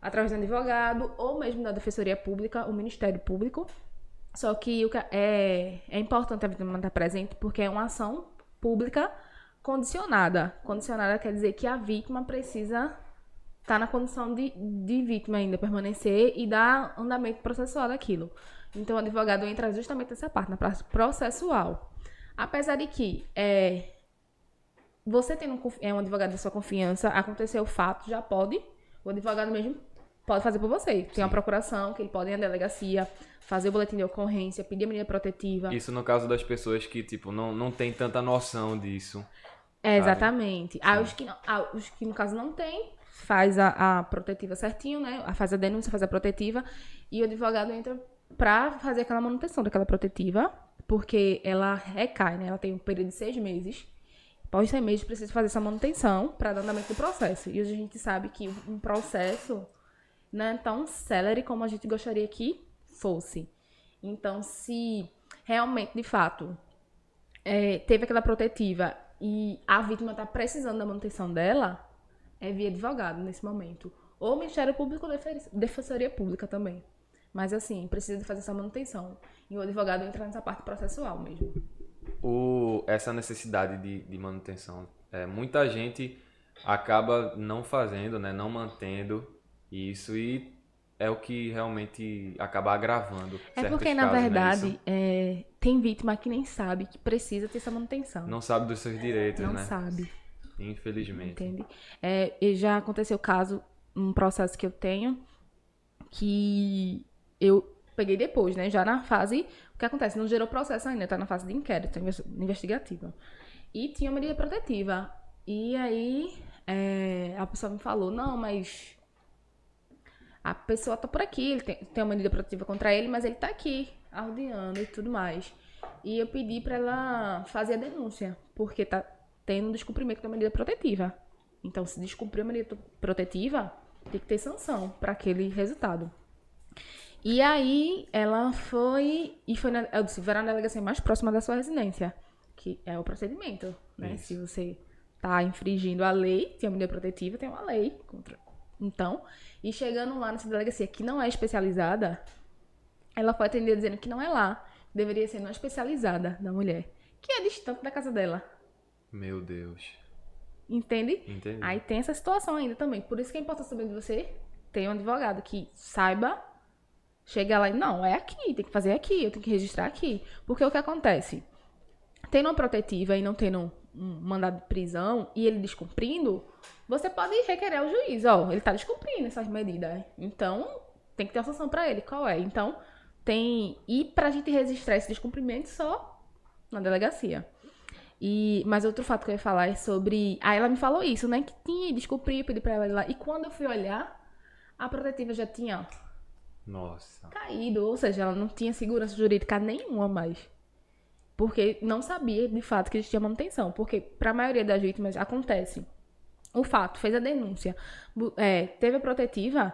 Através do advogado ou mesmo da Defensoria Pública, o Ministério Público. Só que é importante a vítima estar presente porque é uma ação pública condicionada. Condicionada quer dizer que a vítima precisa estar na condição de vítima ainda, permanecer e dar andamento processual daquilo. Então, o advogado entra justamente nessa parte, na parte processual. Apesar de que você tendo um advogado da sua confiança, aconteceu o fato, já pode, o advogado mesmo pode fazer por você. Tem uma procuração, que ele pode ir à delegacia, fazer o boletim de ocorrência, pedir a medida protetiva. Isso no caso das pessoas que, tipo, não tem tanta noção disso. Exatamente. Os que, no caso, não tem, faz a protetiva certinho, né? Faz a denúncia, faz a protetiva, e o advogado entra pra fazer aquela manutenção daquela protetiva, porque ela recai, né? Ela tem um período de 6 meses. Após 6 meses, precisa fazer essa manutenção para dar andamento do processo. E hoje a gente sabe que um processo não é tão célere como a gente gostaria que fosse. Então, se realmente, de fato, teve aquela protetiva e a vítima está precisando da manutenção dela, é via advogado nesse momento. Ou Ministério Público ou Defensoria Pública também. Mas, assim, precisa de fazer essa manutenção. E o advogado entra nessa parte processual mesmo. Essa necessidade de manutenção. Muita gente acaba não fazendo, né, não mantendo isso, e é o que realmente acaba agravando certos porque, na casos, verdade, né? tem vítima que nem sabe que precisa ter essa manutenção. Não sabe dos seus direitos, não né? Não sabe. Infelizmente. Entende? E já aconteceu caso, um processo que eu tenho, que eu peguei depois, né? Já na fase... O que acontece? Não gerou processo ainda, tá na fase de inquérito, investigativa. E tinha uma medida protetiva. E aí, a pessoa me falou, não, mas... A pessoa tá por aqui, ele tem uma medida protetiva contra ele, mas ele tá aqui, arrodeando e tudo mais. E eu pedi pra ela fazer a denúncia, porque tá tendo descumprimento da medida protetiva. Então, se descumprir a medida protetiva, tem que ter sanção para aquele resultado. E aí, ela foi... eu disse, vai na delegacia mais próxima da sua residência, que é o procedimento, né? Isso. Se você tá infringindo a lei, tem a medida protetiva, tem uma lei contra... Então, e chegando lá nessa delegacia que não é especializada, ela foi atendida dizendo que não é lá, deveria ser numa especializada da mulher, que é distante da casa dela. Meu Deus. Entende? Entendi. Aí tem essa situação ainda também. Por isso que é importante saber de você ter um advogado que saiba chegar lá e não, é aqui, tem que fazer aqui, eu tenho que registrar aqui. Porque o que acontece? Tendo uma protetiva e não tendo um mandado de prisão e ele descumprindo, você pode requerer ao juiz, ó, ele tá descumprindo essas medidas. Então, tem que ter uma sanção pra ele. Qual é? Então, tem... E pra gente registrar esse descumprimento só na delegacia. Mas outro fato que eu ia falar é sobre... Aí ela me falou isso, né? Que tinha, descobri, pedi pra ela ir lá. E quando eu fui olhar, a protetiva já tinha Nossa. caído. Ou seja, ela não tinha segurança jurídica nenhuma mais. Porque não sabia, de fato, que existia manutenção. Porque pra maioria das vítimas acontece. O fato, fez a denúncia, teve a protetiva,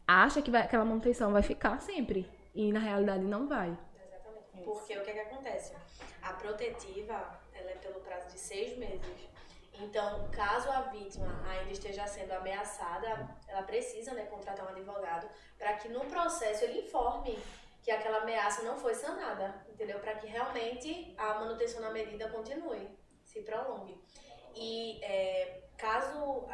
acha que aquela manutenção vai ficar sempre. E na realidade não vai. Exatamente. Porque o que é que acontece? A protetiva, ela é pelo prazo de 6 meses. Então, caso a vítima ainda esteja sendo ameaçada, ela precisa, né, contratar um advogado para que no processo ele informe que aquela ameaça não foi sanada, entendeu? Para que realmente a manutenção da medida continue, se prolongue. E caso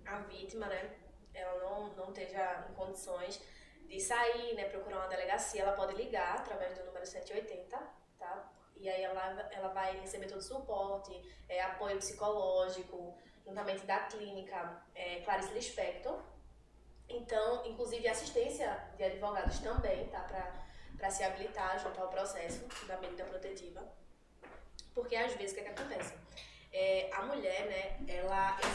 a vítima, né, ela não esteja em condições de sair, né, procurar uma delegacia, ela pode ligar através do número 180, tá? E aí ela vai receber todo o suporte, apoio psicológico, juntamente da clínica Clarice Lispector. Então, inclusive assistência de advogados também, tá? Para se habilitar junto ao processo da medida protetiva. Porque às vezes o que é que acontece? A mulher, né,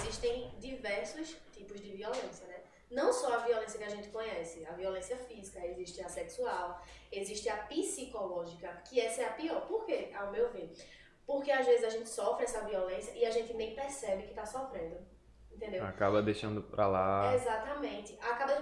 existem diversos tipos de violência, né? Não só a violência que a gente conhece, a violência física, existe a sexual, existe a psicológica, que essa é a pior. Por quê? Ao meu ver. Porque às vezes a gente sofre essa violência e a gente nem percebe que está sofrendo. Entendeu? Acaba deixando pra lá. Exatamente.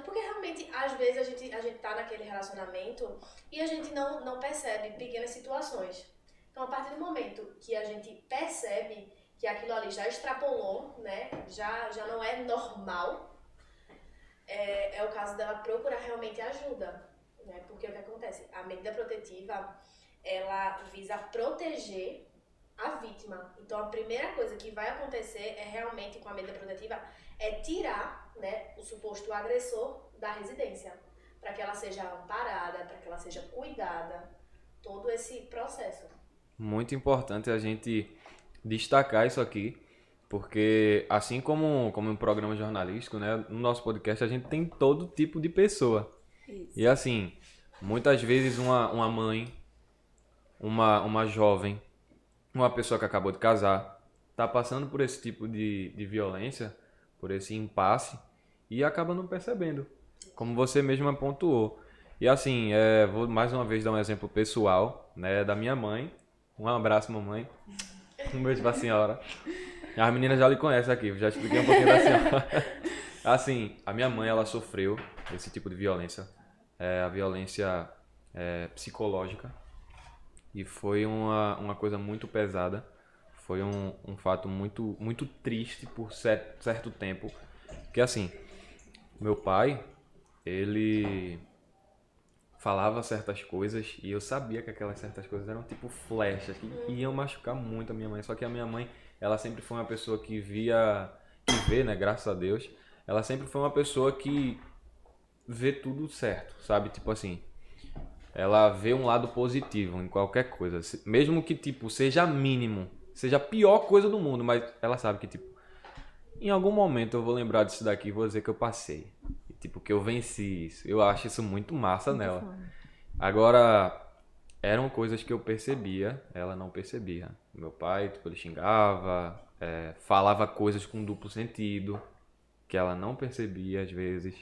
Porque realmente, às vezes, a gente tá naquele relacionamento e a gente não percebe pequenas situações. Então, a partir do momento que a gente percebe que aquilo ali já extrapolou, né? Já não é normal, é o caso dela procurar realmente ajuda, né? Porque o que acontece? A medida protetiva, ela visa proteger a vítima. Então, a primeira coisa que vai acontecer realmente com a medida protetiva é tirar, né, o suposto agressor da residência, para que ela seja amparada, para que ela seja cuidada, todo esse processo. Muito importante a gente destacar isso aqui, porque assim como um programa jornalístico, né, no nosso podcast a gente tem todo tipo de pessoa. Isso. E assim, muitas vezes uma mãe, uma jovem, uma pessoa que acabou de casar, tá passando por esse tipo de violência, por esse impasse, e acaba não percebendo, como você mesma pontuou. E assim, vou mais uma vez dar um exemplo pessoal, né, da minha mãe. Um abraço, mamãe. Um beijo pra senhora. As meninas já lhe conhecem aqui, já expliquei um pouquinho da senhora. Assim, a minha mãe, ela sofreu esse tipo de violência, a violência psicológica, e foi uma coisa muito pesada, foi um fato muito, muito triste por certo tempo, porque assim, meu pai, ele falava certas coisas e eu sabia que aquelas certas coisas eram tipo flechas que iam machucar muito a minha mãe. Só que a minha mãe, ela sempre foi uma pessoa que vê, né, graças a Deus, ela sempre foi uma pessoa que vê tudo certo, sabe? Tipo assim, ela vê um lado positivo em qualquer coisa, mesmo que tipo seja mínimo, seja a pior coisa do mundo, mas ela sabe que tipo em algum momento eu vou lembrar disso daqui e vou dizer que eu passei. Tipo, que eu venci isso. Eu acho isso muito massa nela. Agora, eram coisas que eu percebia, ela não percebia. Meu pai, tipo, ele xingava, falava coisas com duplo sentido, que ela não percebia às vezes.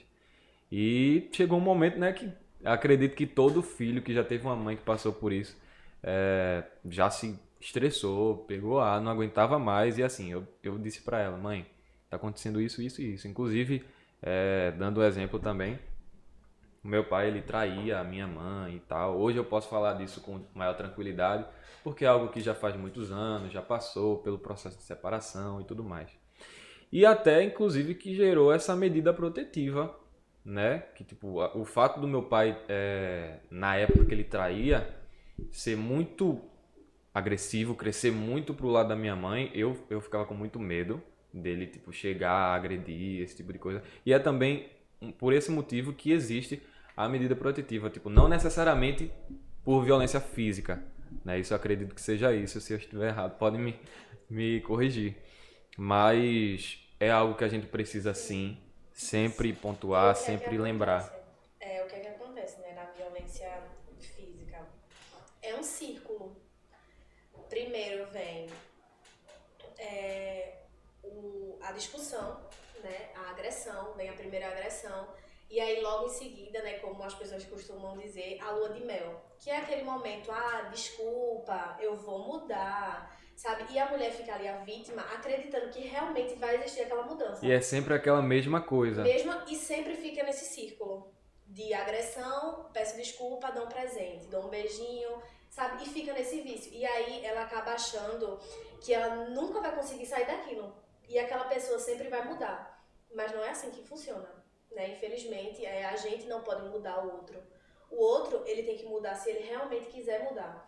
E chegou um momento, né, que acredito que todo filho que já teve uma mãe que passou por isso, já se estressou, pegou ar, não aguentava mais. E assim, eu disse pra ela, mãe, tá acontecendo isso, isso e isso. Inclusive, dando exemplo também, o meu pai, ele traía a minha mãe e tal. Hoje eu posso falar disso com maior tranquilidade, porque é algo que já faz muitos anos, já passou pelo processo de separação e tudo mais. E até, inclusive, que gerou essa medida protetiva, né? Que, tipo, o fato do meu pai, na época que ele traía, ser muito agressivo, crescer muito pro lado da minha mãe, eu ficava com muito medo dele, tipo, chegar a agredir, esse tipo de coisa. E é também por esse motivo que existe a medida protetiva, tipo, não necessariamente por violência física, né? Isso eu acredito que seja isso. Se eu estiver errado, pode me corrigir. Mas é algo que a gente precisa, sim, sempre pontuar, sempre lembrar. O que é que acontece, né, na violência física? É um círculo. Primeiro vem a discussão, né, a agressão, vem a primeira agressão, e aí logo em seguida, né, como as pessoas costumam dizer, a lua de mel, que é aquele momento, desculpa, eu vou mudar, sabe? E a mulher fica ali, a vítima, acreditando que realmente vai existir aquela mudança. E é sempre aquela mesma coisa. E sempre fica nesse círculo de agressão, peço desculpa, dou um presente, dou um beijinho, sabe? E fica nesse vício. E aí ela acaba achando que ela nunca vai conseguir sair daquilo. E aquela pessoa sempre vai mudar. Mas não é assim que funciona, né? Infelizmente, a gente não pode mudar o outro. O outro, ele tem que mudar se ele realmente quiser mudar.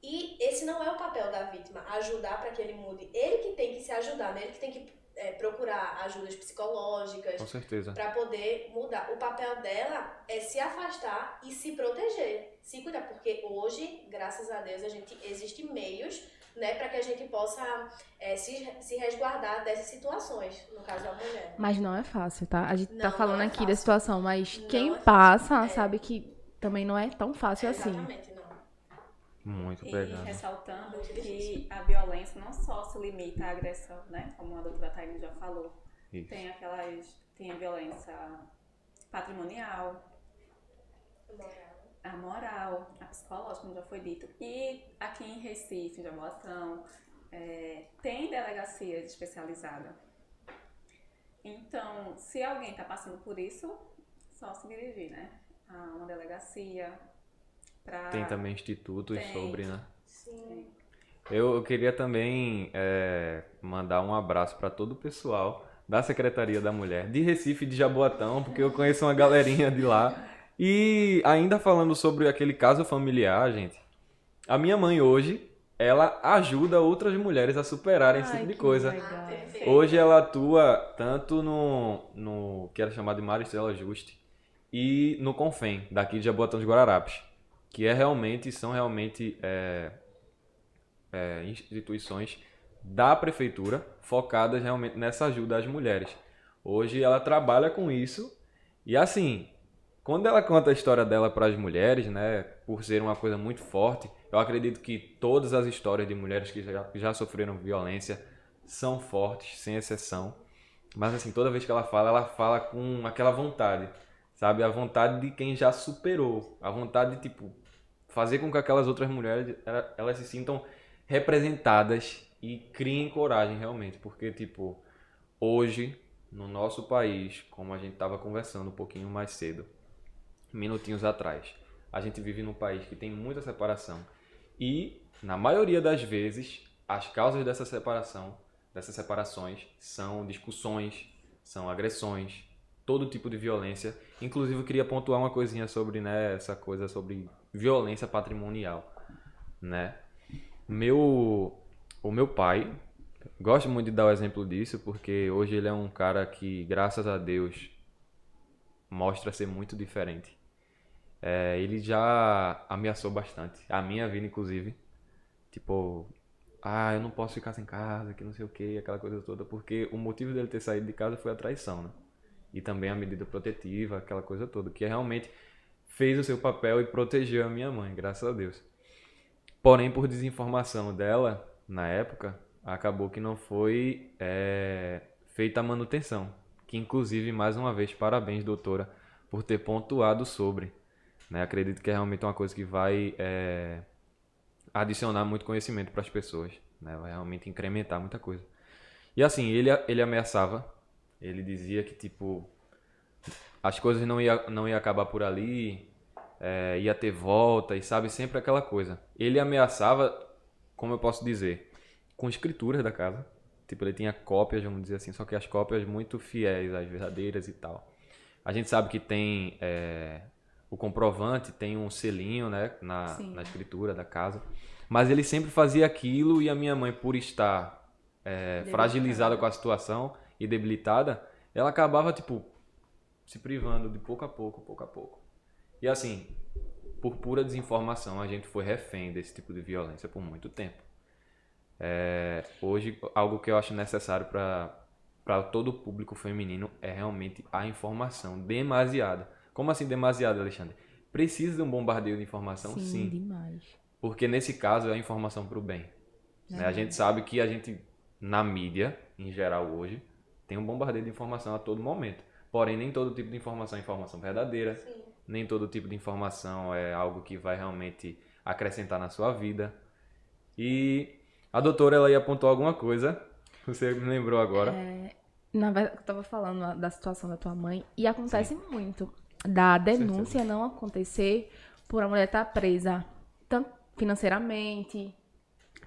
E esse não é o papel da vítima, ajudar para que ele mude. Ele que tem que se ajudar, né? Ele que tem que procurar ajudas psicológicas. Com certeza. Para poder mudar. O papel dela é se afastar e se proteger, se cuidar. Porque hoje, graças a Deus, existem meios, né, para que a gente possa se resguardar dessas situações, no caso da mulher. Mas não é fácil, tá? A gente tá Não falando é aqui fácil. da situação, mas Não quem é passa fácil. sabe que também não é tão fácil assim. Exatamente, não. Muito E pegado. ressaltando Muito que difícil. a violência não só se limita à agressão, né? Como a doutora Taine já falou. Isso. Tem a violência patrimonial, a moral, a psicológica, como já foi dito. E aqui em Recife, em Jaboatão, tem delegacia especializada. Então, se alguém está passando por isso, só se dirigir, né? A uma delegacia. Tem também institutos sobre, né? Sim. Eu queria também mandar um abraço para todo o pessoal da Secretaria da Mulher, de Recife e de Jaboatão, porque eu conheço uma galerinha de lá. E ainda falando sobre aquele caso familiar, gente, a minha mãe hoje, ela ajuda outras mulheres a superarem esse tipo de que coisa. legal. Perfeito. Hoje ela atua tanto no que era chamado de Maria Estrela Juste e no Confem, daqui de Jaboatão dos Guararapes, que são realmente instituições da prefeitura focadas realmente nessa ajuda às mulheres. Hoje ela trabalha com isso e assim, quando ela conta a história dela para as mulheres, né, por ser uma coisa muito forte, eu acredito que todas as histórias de mulheres que já sofreram violência são fortes, sem exceção. Mas assim, toda vez que ela fala com aquela vontade, sabe? A vontade de quem já superou, a vontade de, tipo, fazer com que aquelas outras mulheres elas se sintam representadas e criem coragem realmente, porque tipo, hoje no nosso país, como a gente estava conversando um pouquinho mais cedo, minutinhos atrás, a gente vive num país que tem muita separação e na maioria das vezes as causas dessas separações são discussões, são agressões, todo tipo de violência. Inclusive eu queria pontuar uma coisinha sobre, né, essa coisa sobre violência patrimonial, né? O meu pai, gosto muito de dar o exemplo disso, porque hoje ele é um cara que, graças a Deus, mostra ser muito diferente. Ele já ameaçou bastante, a minha vida inclusive, tipo, eu não posso ficar sem casa, que não sei o que, aquela coisa toda, porque o motivo dele ter saído de casa foi a traição, né? E também a medida protetiva, aquela coisa toda, que realmente fez o seu papel e protegeu a minha mãe, graças a Deus. Porém, por desinformação dela, na época, acabou que não foi feita a manutenção. Que, inclusive, mais uma vez, parabéns, doutora, por ter pontuado sobre. Né? Acredito que é realmente uma coisa que vai adicionar muito conhecimento para as pessoas, né? Vai realmente incrementar muita coisa. E assim, ele ameaçava, ele dizia que, tipo, as coisas não ia acabar por ali, ia ter volta, e sabe, sempre aquela coisa. Ele ameaçava, como eu posso dizer, com escrituras da casa. Tipo, ele tinha cópias, vamos dizer assim, só que as cópias muito fiéis, às verdadeiras e tal. A gente sabe que tem o comprovante, tem um selinho, né, na escritura da casa. Mas ele sempre fazia aquilo e a minha mãe, por estar fragilizada com a situação e debilitada, ela acabava, tipo, se privando de pouco a pouco. E assim, por pura desinformação, a gente foi refém desse tipo de violência por muito tempo. Hoje, algo que eu acho necessário para todo o público feminino é realmente a informação demasiada. Como assim demasiada, Alexandre? Precisa de um bombardeio de informação? Sim. Demais. Porque nesse caso é a informação para o bem. Né? A gente sabe que a gente, na mídia, em geral hoje, tem um bombardeio de informação a todo momento. Porém, nem todo tipo de informação é informação verdadeira. Sim. Nem todo tipo de informação é algo que vai realmente acrescentar na sua vida. E a doutora, ela ia apontar alguma coisa. Você me lembrou agora. Na verdade, eu tava falando da situação da tua mãe, e acontece muito da denúncia não acontecer por a mulher estar presa, tanto financeiramente,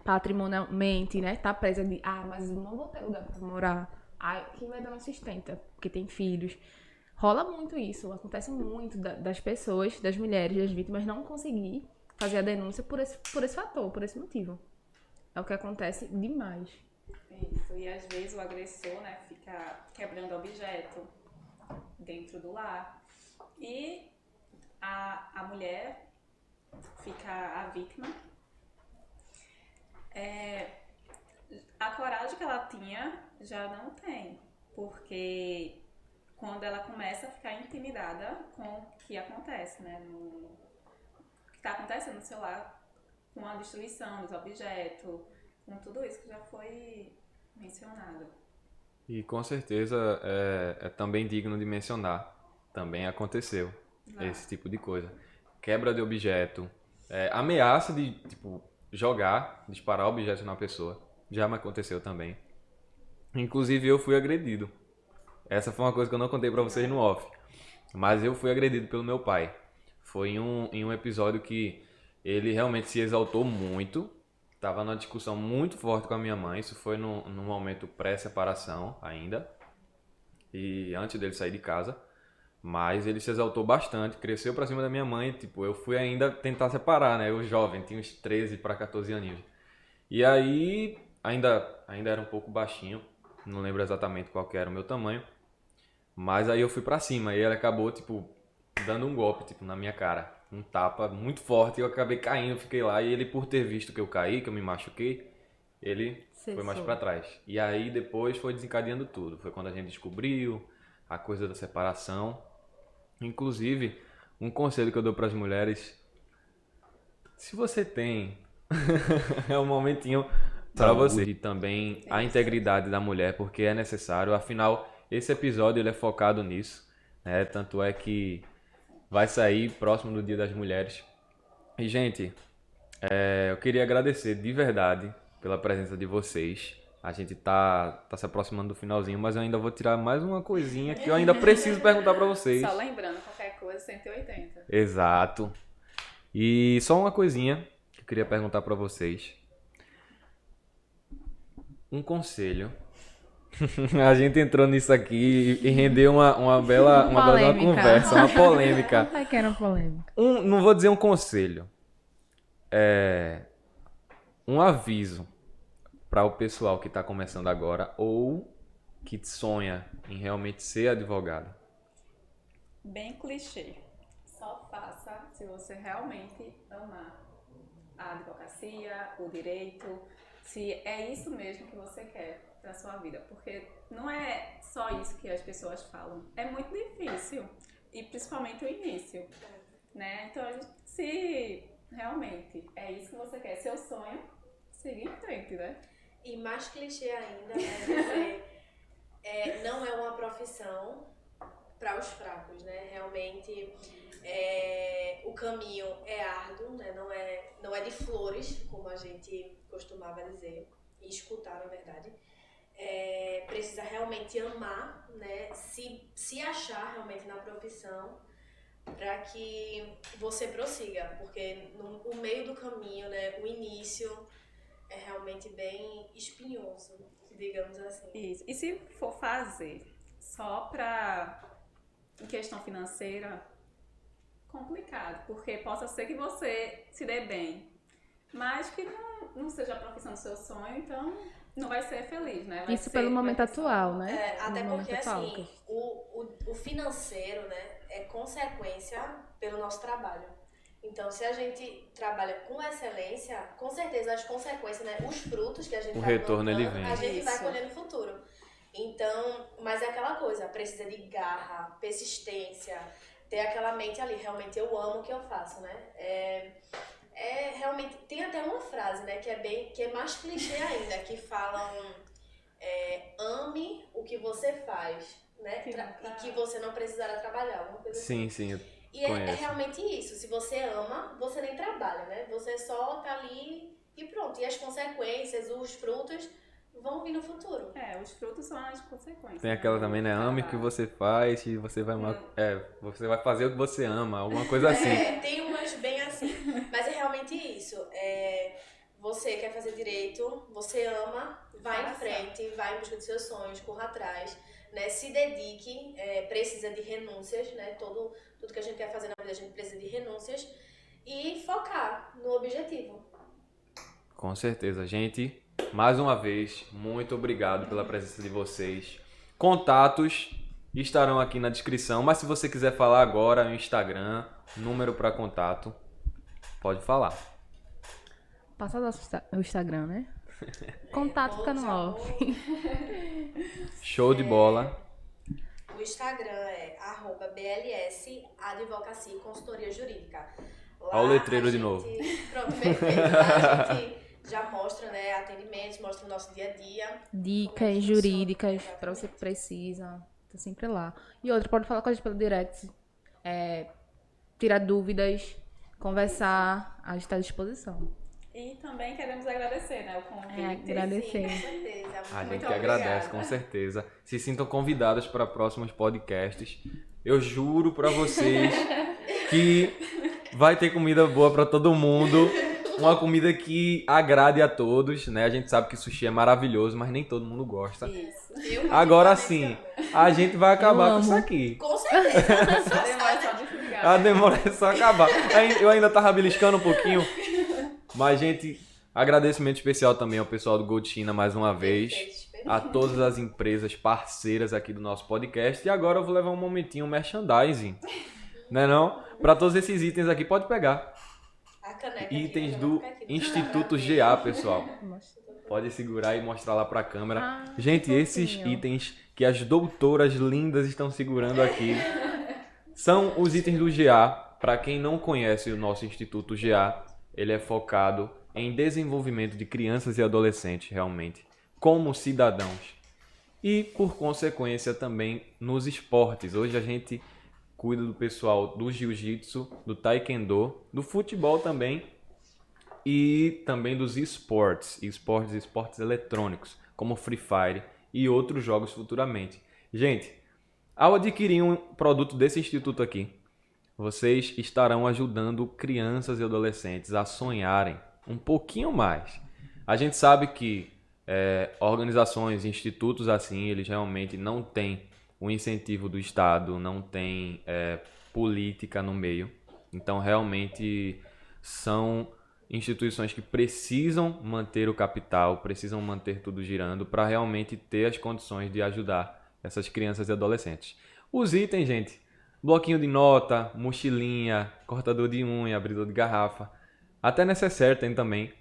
patrimonialmente, né? Tá presa de, mas eu não vou ter lugar pra morar. Quem vai dar uma sustenta? Porque tem filhos. Rola muito isso, acontece muito das pessoas, das mulheres, das vítimas, não conseguir fazer a denúncia por esse fator, por esse motivo. É o que acontece demais. Isso, e às vezes o agressor, né, fica quebrando objeto dentro do lar. E a mulher fica a vítima. A coragem que ela tinha já não tem, porque quando ela começa a ficar intimidada com o que acontece, né, o que está acontecendo no seu lar, com a destruição dos objetos, com tudo isso que já foi mencionado. E com certeza é também digno de mencionar. Também aconteceu esse tipo de coisa. Quebra de objeto, ameaça de, tipo, disparar objetos na pessoa. Já me aconteceu também. Inclusive eu fui agredido. Essa foi uma coisa que eu não contei pra vocês no off. Mas eu fui agredido pelo meu pai. Foi em um episódio que ele realmente se exaltou muito. Tava numa discussão muito forte com a minha mãe. Isso foi num momento pré-separação ainda. E antes dele sair de casa. Mas ele se exaltou bastante, cresceu pra cima da minha mãe. Tipo, eu fui ainda tentar separar, né? Eu jovem, tinha uns 13 para 14 aninhos. E aí, ainda era um pouco baixinho. Não lembro exatamente qual que era o meu tamanho. Mas aí eu fui pra cima e ele acabou, tipo, dando um golpe, tipo, na minha cara. Um tapa muito forte e eu acabei caindo, fiquei lá. E ele, por ter visto que eu caí, que eu me machuquei, ele foi mais pra trás. E aí depois foi desencadeando tudo. Foi quando a gente descobriu a coisa da separação. Inclusive, um conselho que eu dou pras mulheres: se você tem, é um momentinho pra você. E também a integridade da mulher, porque é necessário. Afinal, esse episódio ele é focado nisso, né? Tanto é que vai sair próximo do Dia das Mulheres. E, gente, eu queria agradecer de verdade pela presença de vocês. A gente tá se aproximando do finalzinho, mas eu ainda vou tirar mais uma coisinha que eu ainda preciso perguntar pra vocês. Só lembrando, qualquer coisa, 180. Exato. E só uma coisinha que eu queria perguntar pra vocês. Um conselho. A gente entrou nisso aqui e rendeu uma bela conversa, uma polêmica. Vai que era uma polêmica. Não vou dizer um conselho. Um aviso para o pessoal que está começando agora ou que sonha em realmente ser advogado. Bem clichê. Só faça se você realmente amar a advocacia, o direito, se é isso mesmo que você quer para sua vida, porque não é só isso que as pessoas falam. É muito difícil e principalmente o início, né? Então, se realmente é isso que você quer, seu sonho, siga em frente, né? E mais clichê ainda, né? Não é uma profissão para os fracos, né? Realmente o caminho é árduo, né? Não é de flores, como a gente costumava dizer, e escutar, na verdade. Precisa realmente amar, né? Se achar realmente na profissão para que você prossiga, porque no meio do caminho, né, o início é realmente bem espinhoso, digamos assim. Isso. E se for fazer só para em questão financeira, complicado, porque possa ser que você se dê bem, mas que não seja a profissão do seu sonho, então não vai ser feliz, né? Isso pelo momento atual, né? Até No porque, momento atual, assim, o financeiro, né, é consequência pelo nosso trabalho. Então, se a gente trabalha com excelência, com certeza as consequências, né, os frutos que a gente O vai retorno, ele plantando, vem. a gente vai Isso. colher no futuro. Então, mas é aquela coisa, precisa de garra, persistência, ter aquela mente ali, realmente eu amo o que eu faço, né? Realmente, tem até uma frase, né, que é mais clichê ainda, que falam ame o que você faz, né? E que você não precisará trabalhar, alguma coisa assim. Sim, eu E é conheço. realmente isso, se você ama, você nem trabalha, né? Você só tá ali e pronto. E as consequências, os frutos vão vir no futuro. Os frutos são as consequências. Tem aquela também, né? Ame o que você faz e você vai você vai fazer o que você ama, alguma coisa assim. Tem umas bem assim. Mas é realmente isso. Você quer fazer direito, você ama, vai em frente, vai em busca dos seus sonhos, corra atrás, né? Se dedique, precisa de renúncias, né? Tudo que a gente quer fazer na vida, a gente precisa de renúncias e focar no objetivo. Com certeza, gente. Mais uma vez, muito obrigado pela presença de vocês. Contatos estarão aqui na descrição, mas se você quiser falar agora, o Instagram, número para contato, pode falar. Passa o Instagram, né? Contato fica no off. Show de bola. O Instagram é @BLS Advocacia e Consultoria Jurídica. Lá Olha o letreiro a de gente- novo. Pronto, perfeito. Lá a gente já mostra, né, atendimentos, mostra o nosso dia a dia. Dicas jurídicas pra você que precisa. Tá sempre lá. E outra, pode falar com a gente pelo direct. Tirar dúvidas, conversar. A gente tá à disposição. E também queremos agradecer, né, o convite. Agradecer. Sim, com certeza. A gente Muito que agradece, obrigada. com certeza. Se sintam convidadas para próximos podcasts. Eu juro para vocês que vai ter comida boa para todo mundo. Uma comida que agrade a todos, né? A gente sabe que sushi é maravilhoso, mas nem todo mundo gosta. Isso. Eu Agora particularmente sim, a gente vai acabar Eu com isso amo. aqui. Com certeza. Ademais, só desligar. A demora é só acabar. Eu ainda tava beliscando um pouquinho. Mas, gente, agradecimento especial também ao pessoal do Gold China mais uma vez. Perfeito. A todas as empresas parceiras aqui do nosso podcast. E agora eu vou levar um momentinho merchandising. Né não? Para todos esses itens aqui, pode pegar. A caneca Itens aqui, do eu vou ficar aqui. Instituto GA, pessoal. Pode segurar e mostrar lá pra câmera. Gente, que esses fofinho. itens que as doutoras lindas estão segurando aqui são os itens do GA. Para quem não conhece o nosso Instituto GA, ele é focado em desenvolvimento de crianças e adolescentes, realmente, como cidadãos. E, por consequência, também nos esportes. Hoje a gente cuida do pessoal do jiu-jitsu, do taekwondo, do futebol também e também dos esportes eletrônicos, como Free Fire e outros jogos futuramente. Gente, ao adquirir um produto desse instituto aqui, vocês estarão ajudando crianças e adolescentes a sonharem um pouquinho mais. A gente sabe que organizações, institutos assim, eles realmente não têm o incentivo do Estado, não tem política no meio. Então, realmente, são instituições que precisam manter o capital, precisam manter tudo girando para realmente ter as condições de ajudar essas crianças e adolescentes. Os itens, gente, bloquinho de nota, mochilinha, cortador de unha, abridor de garrafa, até necessaire tem também.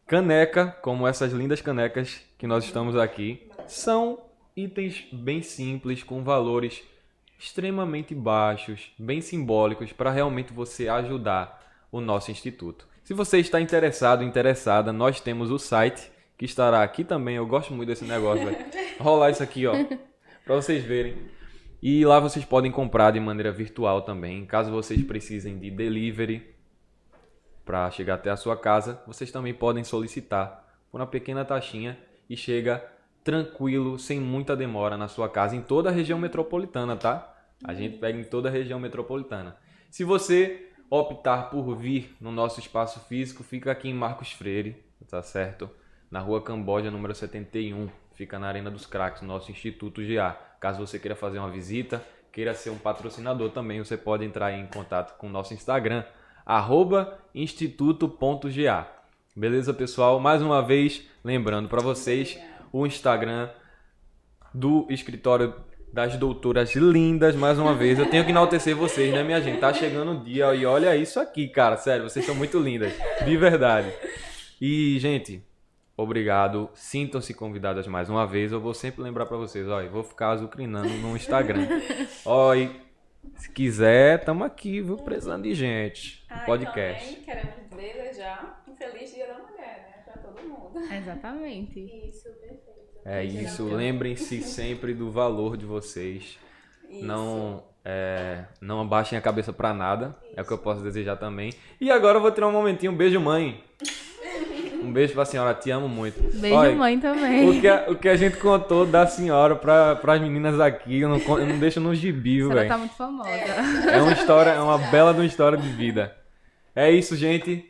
Caneca, como essas lindas canecas que nós estamos aqui, são itens bem simples, com valores extremamente baixos, bem simbólicos, para realmente você ajudar o nosso instituto. Se você está interessado, interessada, nós temos o site, que estará aqui também. Eu gosto muito desse negócio, velho. Rolar isso aqui, ó, para vocês verem. E lá vocês podem comprar de maneira virtual também, caso vocês precisem de delivery. para chegar até a sua casa, vocês também podem solicitar por uma pequena taxinha e chega tranquilo, sem muita demora na sua casa, em toda a região metropolitana, tá? A gente pega em toda a região metropolitana. Se você optar por vir no nosso espaço físico, fica aqui em Marcos Freire, tá certo? Na Rua Camboja, número 71, fica na Arena dos Craques, nosso Instituto GA. Caso você queira fazer uma visita, queira ser um patrocinador também, você pode entrar em contato com o nosso Instagram, @instituto.ga. Beleza, pessoal? Mais uma vez, lembrando para vocês, o Instagram do Escritório das Doutoras Lindas, mais uma vez. Eu tenho que enaltecer vocês, né, minha gente? Tá chegando o dia e olha isso aqui, cara. Sério, vocês são muito lindas. De verdade. E, gente, obrigado. Sintam-se convidadas mais uma vez. Eu vou sempre lembrar pra vocês, ó, eu vou ficar azucrinando no Instagram. Ó, e se quiser, tamo aqui, viu? Precisando de gente. No podcast. Também queremos desejar um feliz Dia da Mulher, né? Pra todo mundo. Exatamente. Isso, perfeito. É isso. Lembrem-se sempre do valor de vocês. Isso. Não abaixem a cabeça pra nada. É o que eu posso desejar também. E agora eu vou tirar um momentinho. Um beijo, mãe. Um beijo pra senhora. Te amo muito. Beijo, Olha, mãe, também. O que a gente contou da senhora pras meninas aqui, eu não deixo no gibi, A senhora velho. tá muito famosa. É uma bela de uma história de vida. É isso, gente.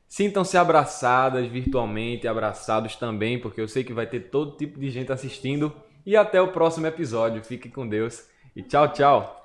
Sintam-se abraçadas virtualmente, abraçados também, porque eu sei que vai ter todo tipo de gente assistindo. E até o próximo episódio. Fiquem com Deus. E tchau, tchau.